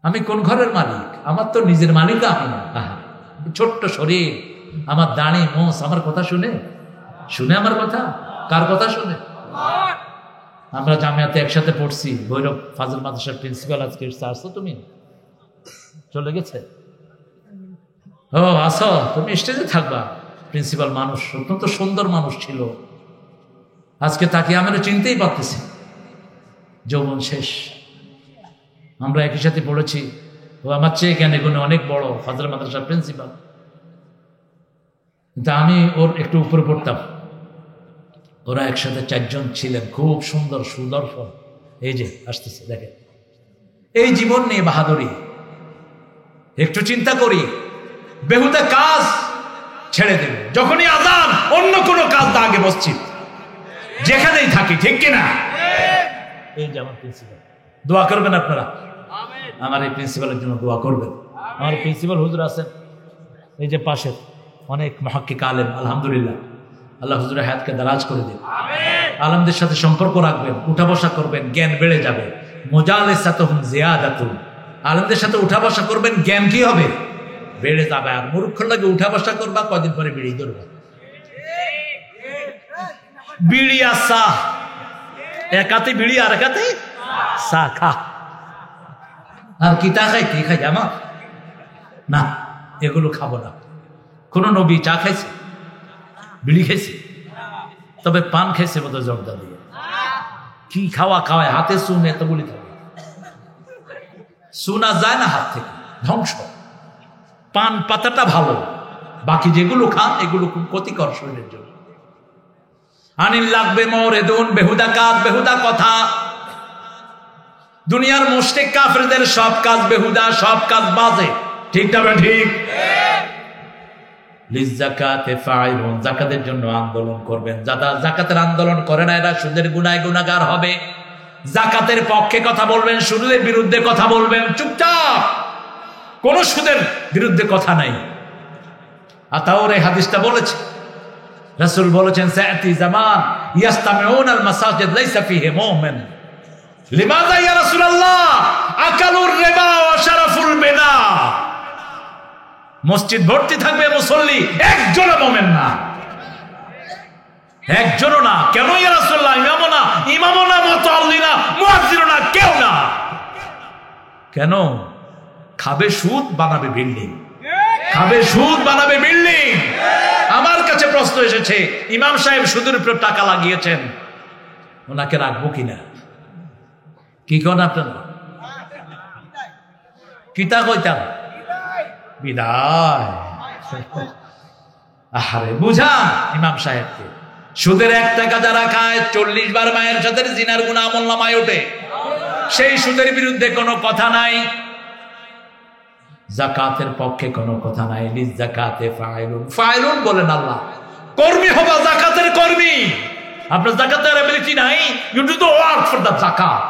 আমি কোন ঘরের মালিক? আমার তো নিজের মালিক আমি না। ছোট্ট শরীর, আমার দাড়ি মোষ আমার কথা শুনে আমার কথা? কার কথা শুনে? আমরা জামিয়াতে একসাথে পড়ছি, ভৈরব ফাজিল মাদ্রাসার প্রিন্সিপাল আজকে আসছো, তুমি চলে গেছে? ও আসো, তুমি স্টেজে থাকবা। প্রিন্সিপাল মানুষ, অত্যন্ত সুন্দর মানুষ ছিল। আজকে তাকে আমরা চিনতেই পারতেছি, যৌবন শেষ। আমরা একই সাথে পড়েছি, ও আমার চেয়ে জ্ঞানে গুণে অনেক বড়, ফাজিল মাদ্রাসার প্রিন্সিপাল। কিন্তু আমি ওর একটু উপরে পড়তাম। ওরা একসাথে 4 জন ছিলেন, খুব সুন্দর সুদর্শন। এই যে আসতেছে, দেখেন। এই জীবন নিয়ে বাহাদুরি। একটু চিন্তা করি, বেহুদা কাজ ছেড়ে দেব। যখনই আজান, অন্য কোনো কাজ না, আগে মসজিদ, যেখানেই থাকি, ঠিক কিনা? এই যে আমার প্রিন্সিপাল, দোয়া করবেন আপনারা, আমার এই প্রিন্সিপালের জন্য দোয়া করবেন। আমার প্রিন্সিপাল হুজুর আছেন এই যে পাশে, অনেক মুহাক্কিক আলেম, আলহামদুলিল্লাহ। আল্লাহ হুজুরের হায়াতকে দারাজ করে দিন। আলেমদের সাথে সম্পর্ক রাখবেন, উঠা বসা করবেন, জ্ঞান বেড়ে যাবে। মুজালিসাতুহুম জিয়াদাতুন, আলেমদের সাথে উঠা বসা করবেন, জ্ঞান কি হবে? বেড়ে যাবে। আর মূর্খর লাগে উঠা বসা করবা, কদিন পরে বিড়ি ধরবে। বিড়ি আর চা, একাতে বিড়ি আর একাতে চা খা। আর কি তা খাই? কি খাই আমার না, এগুলো খাবো না। কোন নবী চা খাইছে? বিড়ি খাইছে? তবে পান খাইছে বোধহয় জর্দা দিয়ে। কি খাওয়া খাওয়ায়, হাতে চুন এতগুলি খাবে, চুনা যায় না হাত থেকে, ধ্বংস। পান পাতাটা ভালো, বাকি যেগুলো খান এগুলো খুব ক্ষতিকর শরীরের জন্য। আনিল লাগবে মরে দুন, বেহুদা কাজ, বেহুদা কথা। দুনিয়ার মুশরিক কাফেরদের সব কাজ বেহুদা, সব কাজ বাজে, ঠিক না? ঠিক। লিজাকাতে ফাইলুন, যাকাতের জন্য আন্দোলন করবেন। যারা যাকাতের আন্দোলন করে না, এরা সুদের গুনায় গুনাহগার হবে। যাকাতের পক্ষে কথা বলবেন, সুদের বিরুদ্ধে কথা বলবেন, চুপচাপ। কোন সুদের বিরুদ্ধে কথা নাই। আতাউর এই হাদিসটা বলেছে, রাসূল বলেছেন, সায়াতি জামান ইয়াস্তামিউনাল মাসাজিদ লাইসা ফিহি মুমিন। লিমাযা ইয়া রাসূলুল্লাহ? আকালুর রিবা ওয়া শারাফুল বিনা। মসজিদ ভর্তি থাকবে মুসল্লি, একজনও মুমিন না, একজনও না। কেন ইয়া রাসূলুল্লাহ? ইমামও না, মুতাল্লি না, মুয়াজ্জিনও না, কেউ না। কেন? খাবে সুদ, বানাবে বিল্ডিং। খাবে সুদ, বানাবে বিল্ডিং। আমার কাছে প্রশ্ন এসেছে, ইমাম সাহেব সুদের উপর টাকা লাগিয়েছেন, ওনাকে রাখবো কিনা? কি কোন আপনারা? কিতা কইতাম? বিদায়। আহারে বুঝান ইমাম সাহেবকে। সুদের 1 টাকা যারা খায়, 40 বার মায়ের সাথে জিনার গুনাহ আমলনামায় ওঠে। সেই সুদের বিরুদ্ধে কোনো কথা নাই, যাকাতের পক্ষে কোনো কথা নাই। লিজাকাতে ফাইলুন, ফাইলুন বলেন আল্লাহ। কর্মী হবা, যাকাতের কর্মী। আপনার যাকাতের এবিলিটি নাই, you do the work for the zakat.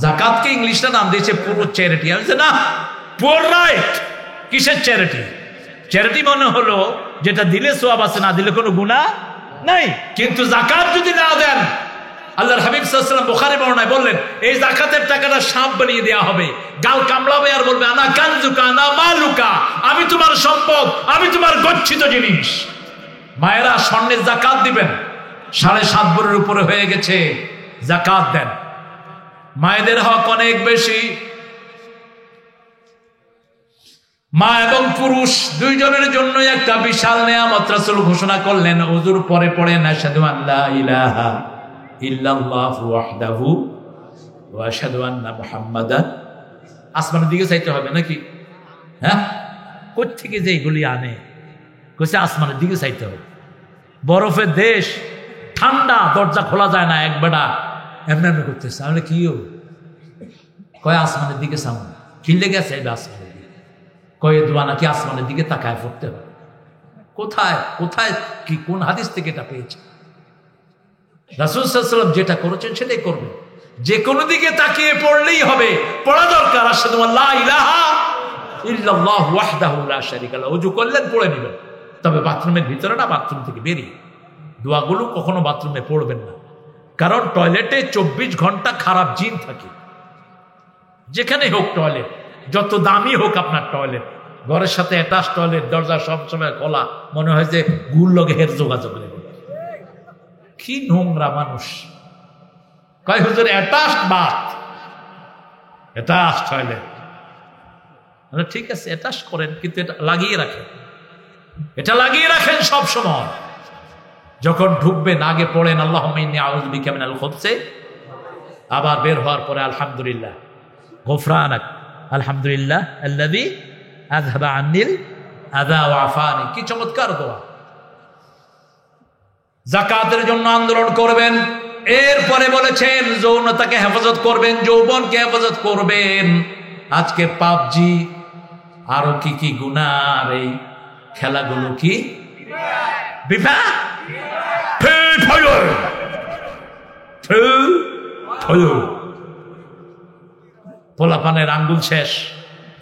যাকাতকে ইংলিশটা নাম দিয়েছে পুরো চ্যারিটি। আমি না, পুয়ার রাইট। কিসের চ্যারিটি? চ্যারিটি মনে হলো যেটা দিলে সওয়াব আছে, না দিলে কোনো গুনাহ নাই। কিন্তু যাকাত যদি না দেন, আল্লাহর হাবিব সাল্লাল্লাহু আলাইহি ওয়াসাল্লাম বুখারী বর্ণনায় বললেন, এই যাকাতের টাকাটা সাপ বানিয়ে দেওয়া হবে, গাল কামড়াবে আর বলবে, আনা কানজুকা আনা মালুকা, আমি তোমার সম্পদ, আমি তোমার গচ্ছিত জিনিস। মায়েরা স্বর্ণের যাকাত দিবেন, 7.5 ভরির উপরে হয়ে গেছে, যাকাত দেন। মায়েদের হক অনেক বেশি। মা এবং পুরুষ দুইজনের জন্য একটা বিশাল নেয়ামত রাসূল ঘোষণা করলেন। ওযুর পরে পড়েন, আশহাদু আল্লা ইলাহা ইল্লাল্লাহু ওয়াহদাহু ওয়া আশহাদু আন্না মুহাম্মাদান। আসমানের দিকে চাইতে হবে নাকি? হ্যাঁ, কোথা থেকে যে এগুলি আনে? কইছে আসমানের দিকে চাইতে হবে। বরফের দেশ, ঠান্ডা, দরজা খোলা যায় না, এক বেটা এমনি এমনি করতেছে। আমি কি কয় আসমানের দিকে সামনে খিললে গেছে, আসমানের দিকে কয়ে দোয়া নাকি আসমানের দিকে তাকায় পড়তে হবে। কোথায় কোথায় কি কোন হাদিস থেকে এটা পেয়েছে? রাসূল সাল্লাল্লাহু আলাইহি ওয়াসাল্লাম যেটা করেছেন সেটাই করবেন। যে কোনো দিকে তাকিয়ে পড়লেই হবে, পড়া দরকার আশহাদু আল্লা ইলাহা ইল্লাল্লাহ ওয়াহদাহু লা শারীকা লাহু। ওযু করলেন পড়ে নেবেন, তবে বাথরুমের ভিতরে না, বাথরুম থেকে বেরিয়ে। দোয়াগুলো কখনো বাথরুমে পড়বেন না, কারণ টয়লেটে 24 ঘন্টা খারাপ জিন থাকে। যেখানে হোক টয়লেট, যত দামি হোক আপনার টয়লেট, ঘরের সাথে অ্যাটাচ টয়লেট, দরজা সবসময় খোলা, মনে হয় যে গুল লগে হের যোগাযোগ নেবে। কি নোংরা মানুষ! কয় হুজুর অ্যাটাচ বাথ, অ্যাটাচ টয়লেট। ঠিক আছে, অ্যাটাচ করেন, কিন্তু এটা লাগিয়ে রাখেন, এটা লাগিয়ে রাখেন সব সময়। যখন ঢুকবেন আগে পড়েন আল্লাহুম্মা ইন্নী আউযু বিকা মিনাল খুবসি, আবার বের হওয়ার পরে আলহামদুলিল্লাহ গুফরানাক আলহামদুলিল্লাহ আল্লাযী আযহাবা আন্নিল আযা ওয়া আফানি। কি চমৎকার দোয়া! যাকাতের জন্য আন্দোলন করবেন। এরপরে বলেছেন যৌনতাকে হেফাজত করবেন, যৌবনকে হেফাজত করবেন। আজকে পাবজি আরো কি কি গুনার এই খেলাগুলো কি পোলাপানের আঙ্গুল শেষ,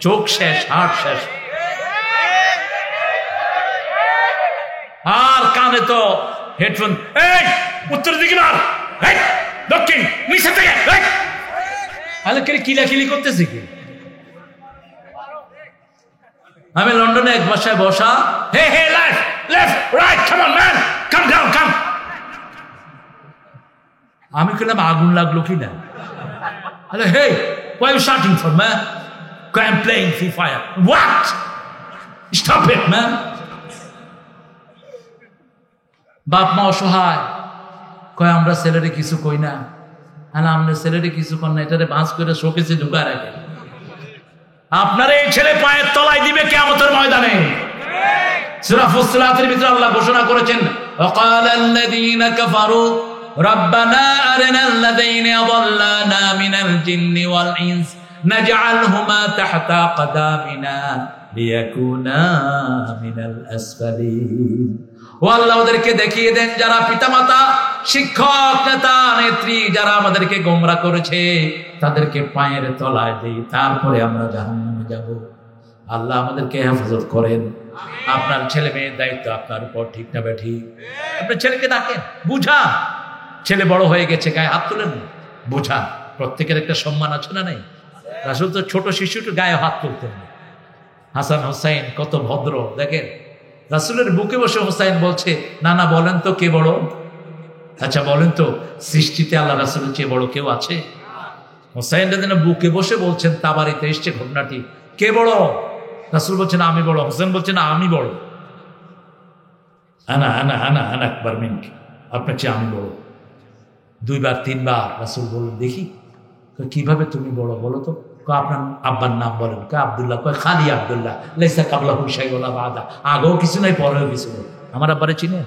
চোখ শেষ, হাট শেষ, আর কানে তো হেডফোন। এই উত্তর দিকে মার, দক্ষিণ নিচে থেকে কিলাকিলি করতেছে কি? আমি লন্ডনে এক বাসায় বসা, hey hey left left right come on man come down come. আমি কইলাম আগুন লাগলো কি না? আরে হে why are you shouting for man? I'm playing free fire. What? Stop it man. বাপ মা অসহায়, কয় আমরা ছেলেরে কিছু কই না। আর আমরা ছেলেরে কিছু কর না, এটারে বাঁচ করে শোকেসে ঢুকায় রাখে। আপনার এই ছেলে পায়ের তলায় দিবে কিয়ামতের ময়দানে। সূরা ফুসসিলাতের ভিতরে আল্লাহ ঘোষণা করেছেন ওয়াকালাল্লাযীনা কাফারু রাব্বানা আরিনাল্লাযীনা আযাল্লানা মিনাল জিন্নি ওয়াল ইনস নাজআলহুমা তাহতা কদামিনা লিয়াকুনা মিনাল আসফালিন। ও আল্লাহ, ওদেরকে দেখিয়ে দেন যারা পিতামাতা, শিক্ষক, নেতা, নেত্রী, যারা আমাদেরকে গোমরা করেছে, তাদেরকে পায়ের তলায় দেই, তারপরে আমরা জাহান্নামে যাব। আল্লাহ আমাদেরকে হেফাজত করেন। আপনার ছেলে মেয়ের দায়িত্ব আপনার উপর, ঠিক না বেঠিক? আপনার ছেলেকে ডাকেন, বুঝান। ছেলে বড় হয়ে গেছে, গায়ে হাত তুলেন, বুঝান। প্রত্যেকের একটা সম্মান আছে না নাই? রাসূল তো ছোট শিশুর গায়ে হাত তুলতেন না। হাসান হোসাইন কত ভদ্র, দেখেন রাসূলের বুকে বসে হোসাইন বলছে, না না বলেন তো কে বড়? আচ্ছা বলেন তো, সৃষ্টিতে আল্লাহ রাসূলের চেয়ে বড় কেউ আছে? হোসাইন যেন বুকে বসে বলছেন, তাবারিতে এসছে ঘটনাটি, কে বড়? রাসূল বলছেন আমি বড়। হোসেন বলছেন আমি বড়। আনা আনা আনা আনা আকবার মিনকি, আপনার চেয়ে আমি বড়। দুইবার তিনবার রাসূল বললেন, দেখি কিভাবে তুমি বড় বলো তো? আপনার আব্বার নাম বলেন। আব্দুল্লাহ। কয় খালি আব্দুল্লাহ, লাইসা কাবলাহু শাইউন ওয়ালা বাদা, আগেও কিছু নাই পরেও কিছু নেই। আমার আব্বারে চিনে?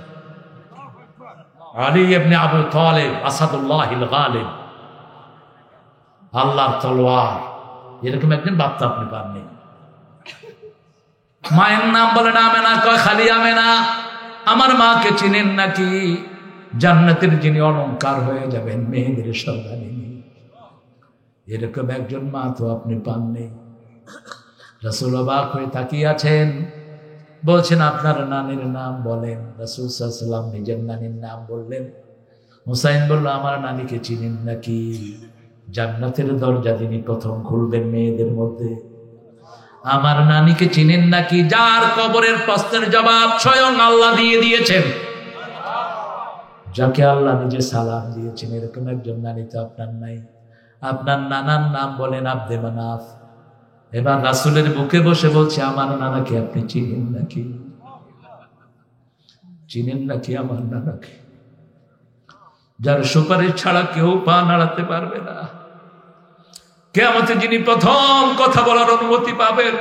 আলী ইবনে আবু তালিব আসাদুল্লাহিল গালিব, আল্লাহর তলোয়ার। এরকম একজন বাপ তো আপনি পাননি। মায়ের নাম বলেন আমেনা। কয় খালি আমেনা। আমার মাকে চিনেন নাকি? জান্নাতের যিনি অলংকার হয়ে যাবেন, মেয়েদের সর্দারিনী, এরকম একজন মা তো আপনি পাননি। রাসূল অবাক হয়ে তাকিয়ে আছেন, বলছেন আপনার নানির নাম বলেন। রাসূল সাল্লাল্লাহু আলাইহি ওয়াসাল্লাম নিজের নানির নাম বললেন। হুসাইন বলল, আমার নানিকে চিনেন নাকি? জান্নাতের দরজা যিনি প্রথম খুলবেন মেয়েদের মধ্যে, আমার নানিকে চিনেন নাকি? যার কবরের প্রশ্নের জবাব স্বয়ং আল্লাহ দিয়ে দিয়েছেন, যাকে আল্লাহ নিজে সালাম দিয়েছেন, এরকম একজন নানি তো আপনার নাই। আপনার নানার নাম বলেন আব্দে মানাফ। এবার রাসূলের বুকে বসে বলছে, আমার নানাকে আপনি চিনেন নাকি? চিনেন নাকি আমার নানাকে? যার সুপারিশ ছাড়া কেউ পা নাড়াতে পারবে না। কিয়ামতে যিনি প্রথম কথা বলার অনুমতি পাবেন,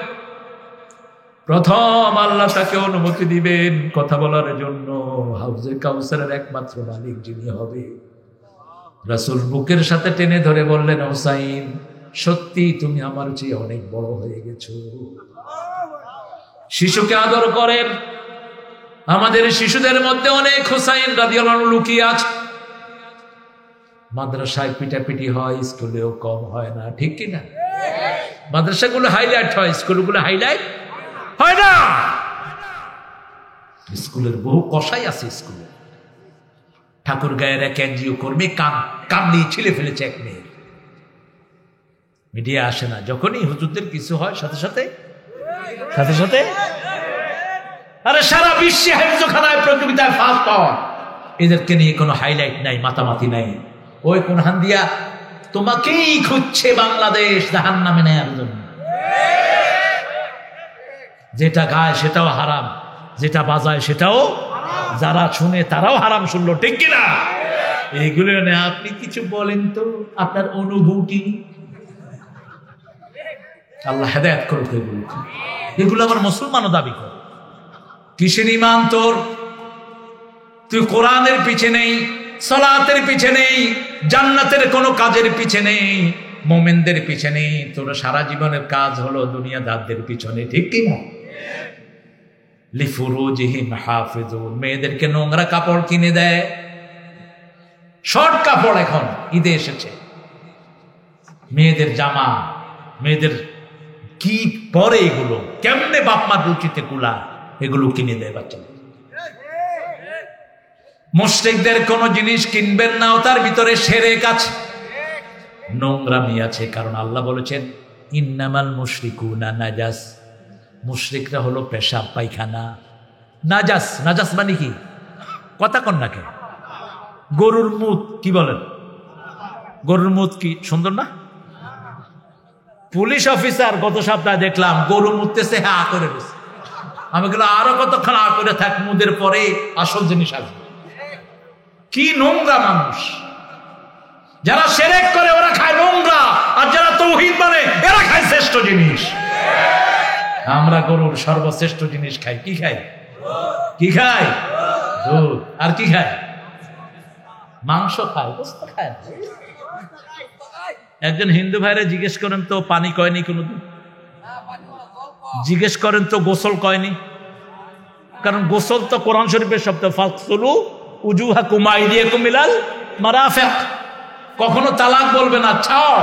প্রথম আল্লাহ তাকে অনুমতি দিবেন কথা বলার জন্য। হাউজে কাউসারের একমাত্র মালিক যিনি হবে। রাসূল বুকের সাথে টেনে ধরে বললেন, হুসাইন সত্যি তুমি আমার চেয়ে অনেক বড় হয়ে গেছো। শিশুকে আদর করেন। আমাদের শিশুদের মধ্যে অনেক হুসাইন রাদিয়াল্লাহু আনহু লুকিয়ে আছে। মাদ্রাসায় পিটাপিটি হয়, স্কুলেও কম হয় না, ঠিক কিনা? মাদ্রাসাগুলো হাইলাইট হয়, স্কুলগুলো হাইলাইট হয় না। স্কুলের বহু কসাই আছে। স্কুলে ঠাকুর গায়ের এক এনজিও কর্মী কান দিয়ে ছিলে ফেলেছে এক মেয়ে। মিডিয়া আসে না। যখনই হুজুরদের কিছু হয় সাথে সাথে আরে সারা বিশ্বে হেফজখানায় প্রতিযোগিতায় ফার্স্ট পাওয়া। এদেরকে নিয়ে কোনো হাইলাইট নাই, মাতামাতি নাই। ওই কোন হান্দিয়া তোমাকেই খুঁজছে বাংলাদেশ জাহান্নামে নেয়ার জন্য। যেটা গায় সেটাও হারাম, যেটা বাজায় সেটাও, যারা শুনে তারাও হারাম শুনলো, ঠিক কিনা? এইগুলো নিয়ে আপনি কিছু বলেন তো, আপনার অনুভূতি। আল্লাহ হেদায়েত করুক। এগুলো আবার মুসলমানও দাবি করে। কিসের ঈমান তোর? তুই কোরআনের পিছে নেই, সালাতের পিছে নেই, জান্নাতের কোনো কাজের পিছে নেই, মুমিনদের পিছে নেই। তোর সারা জীবনের কাজ হলো দুনিয়াদারদের পিছনে, ঠিক কিনা? লিফুরুজিহিম হাফিজুন, মেয়েদেরকে নোংরা কাপড় কিনে দেয়, শর্ট কাপড়। এখন ঈদে এসেছে, মেয়েদের জামা, মেয়েদের কি পরে, এগুলো কেমনে বাপ মার রুচিতে কুলা, এগুলো কিনে দেয় বাচ্চাদের। মুশরিকদের কোন জিনিস কিনবেন না, তার ভিতরে শিরক আছে, নোংরামি আছে। কারণ আল্লাহ বলেছেন ইন্নামাল মুশরিকুনা নাজাস, মুশরিকরা হলো পেশাব পায়খানা। নাজাস, নাজাস মানে কি? কথা কন নাকে? গরুর মুত কি বলেন? গরুর মুত কি সুন্দর না? পুলিশ অফিসার গত সপ্তাহে দেখলাম গরু মুততেছে, হ্যাঁ করে দিচ্ছে। আমি গেলাম আরো কতক্ষণ করে থাক, মুদের পরে আসল জিনিস আসবে। কি নোংরা মানুষ! যারা শিরক করে ওরা খায় নোংরা, আর যারা তাওহীদ মানে এরা খায় শ্রেষ্ঠ জিনিস। আমরা গরুর সর্বশ্রেষ্ঠ জিনিস খাই। কি খাই? কি খাই? দুধ। আর কি খাই? মাংস খায়, গোশত খায়। একজন হিন্দু ভাইরে জিজ্ঞেস করেন তো, পানি কয়নি কোনদিন? জিজ্ঞেস করেন তো গোসল কয়নি? কারণ গোসল তো কোরআন শরীফের শব্দ, ফাগসুলু উজুহাকুম আইদিয়াকুম ইলাল মারাফিক। কখনো তালাক বলবে না, ছাও,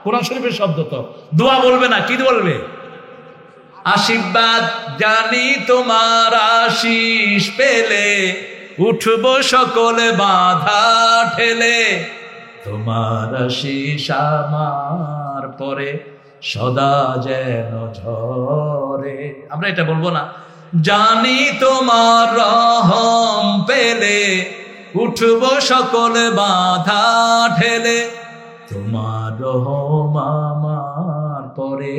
কোরআন শরীফের শব্দ তো। দোয়া বলবে না, কি বলবে? আশীর্বাদ জানি তোমার আশিস পেলে, উঠবো সকলে বাধা ঠেলে, তোমার আশিস আমার পরে সদা যেন ঝরে। আমরা এটা বলবো না? জানি তোমার রহম পেলে, উঠবো সকলে বাধা ঠেলে, তোমার রহম আমার পরে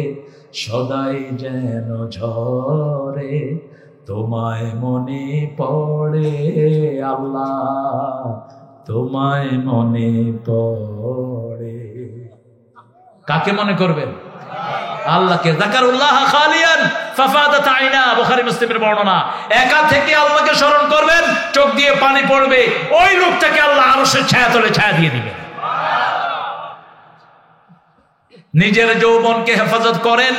সদাই যেন ঝরে, তোমায় মনে পড়ে আল্লাহ, তোমায় মনে পড়ে। কাকে মনে করবেন? আল্লাহকে। যাকারুল্লাহ খালিয়ান ফাফাদাত আইনা, বুখারী মুসলিমের বর্ণনা। একা থেকে আল্লাহকে স্মরণ করবেন, চোখ দিয়ে পানি পড়বে, ওই লোকটাকে আল্লাহ আরশের ছায়াতলে ছায়া দিয়ে দিবেন। নিজের যৌবনকে হেফাজত করেন।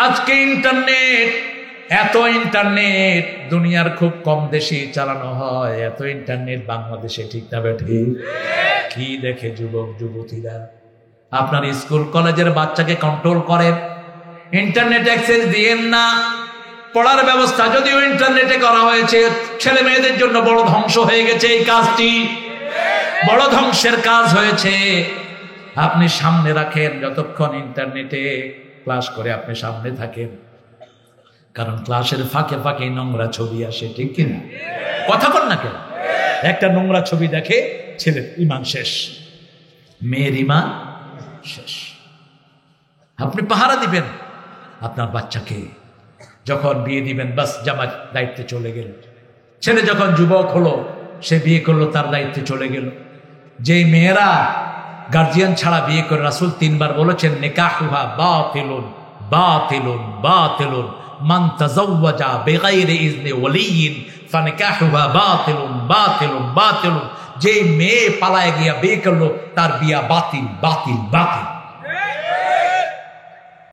আজকে ইন্টারনেট, এত ইন্টারনেট দুনিয়ার খুব কম দেশে চালানো হয়, এত ইন্টারনেট বাংলাদেশে ঠিক না ঠিক? কি দেখে যুবক যুবতীরা? আপনার স্কুল কলেজের বাচ্চাকে কন্ট্রোল করেন, ইন্টারনেট অ্যাক্সেস দিয়েন না। পড়ার ব্যবস্থা যদিও ইন্টারনেটে করা হয়েছে, ছেলে মেয়েদের জন্য বড় ধ্বংস হয়ে গেছে। এই কাজটি বড় ধ্বংসের কাজ হয়েছে। আপনি সামনে রাখেন, যতক্ষণ ইন্টারনেটে ক্লাস করে আপনি সামনে থাকেন, কারণ ক্লাসের ফাঁকে ফাঁকে নোংরা ছবি আসে, ঠিক কিনা? কথা বল না কেন? একটা নোংরা ছবি দেখে ছেলের ঈমান শেষ, মেয়ের ঈমান শেষ। আপনি পাহারা দিবেন আপনার বাচ্চাকে। যখন বিয়ে দিবেন, বাস জামার দায়িত্বে চলে গেল। ছেলে যখন যুবক হলো, সে বিয়ে করলো, তার দায়িত্বে চলে গেল। যেই মেয়েরা গার্জিয়ান ছাড়া বিয়ে করে, রাসূল 3 বার বলেছেন নিকাহুহা বাতিলুন বাতিলুন বাতিলুন, মান তাযাওয়াজা বিগাইরি ইজনি ওয়ালিয়িন ফানিকাহুহা বাতিলুন বাতিলুন বাতিলুন, যে মেয়ে পালায় গিয়া বিয়ে করলো তার বিয়া বাতিল বাতিল বাতিল।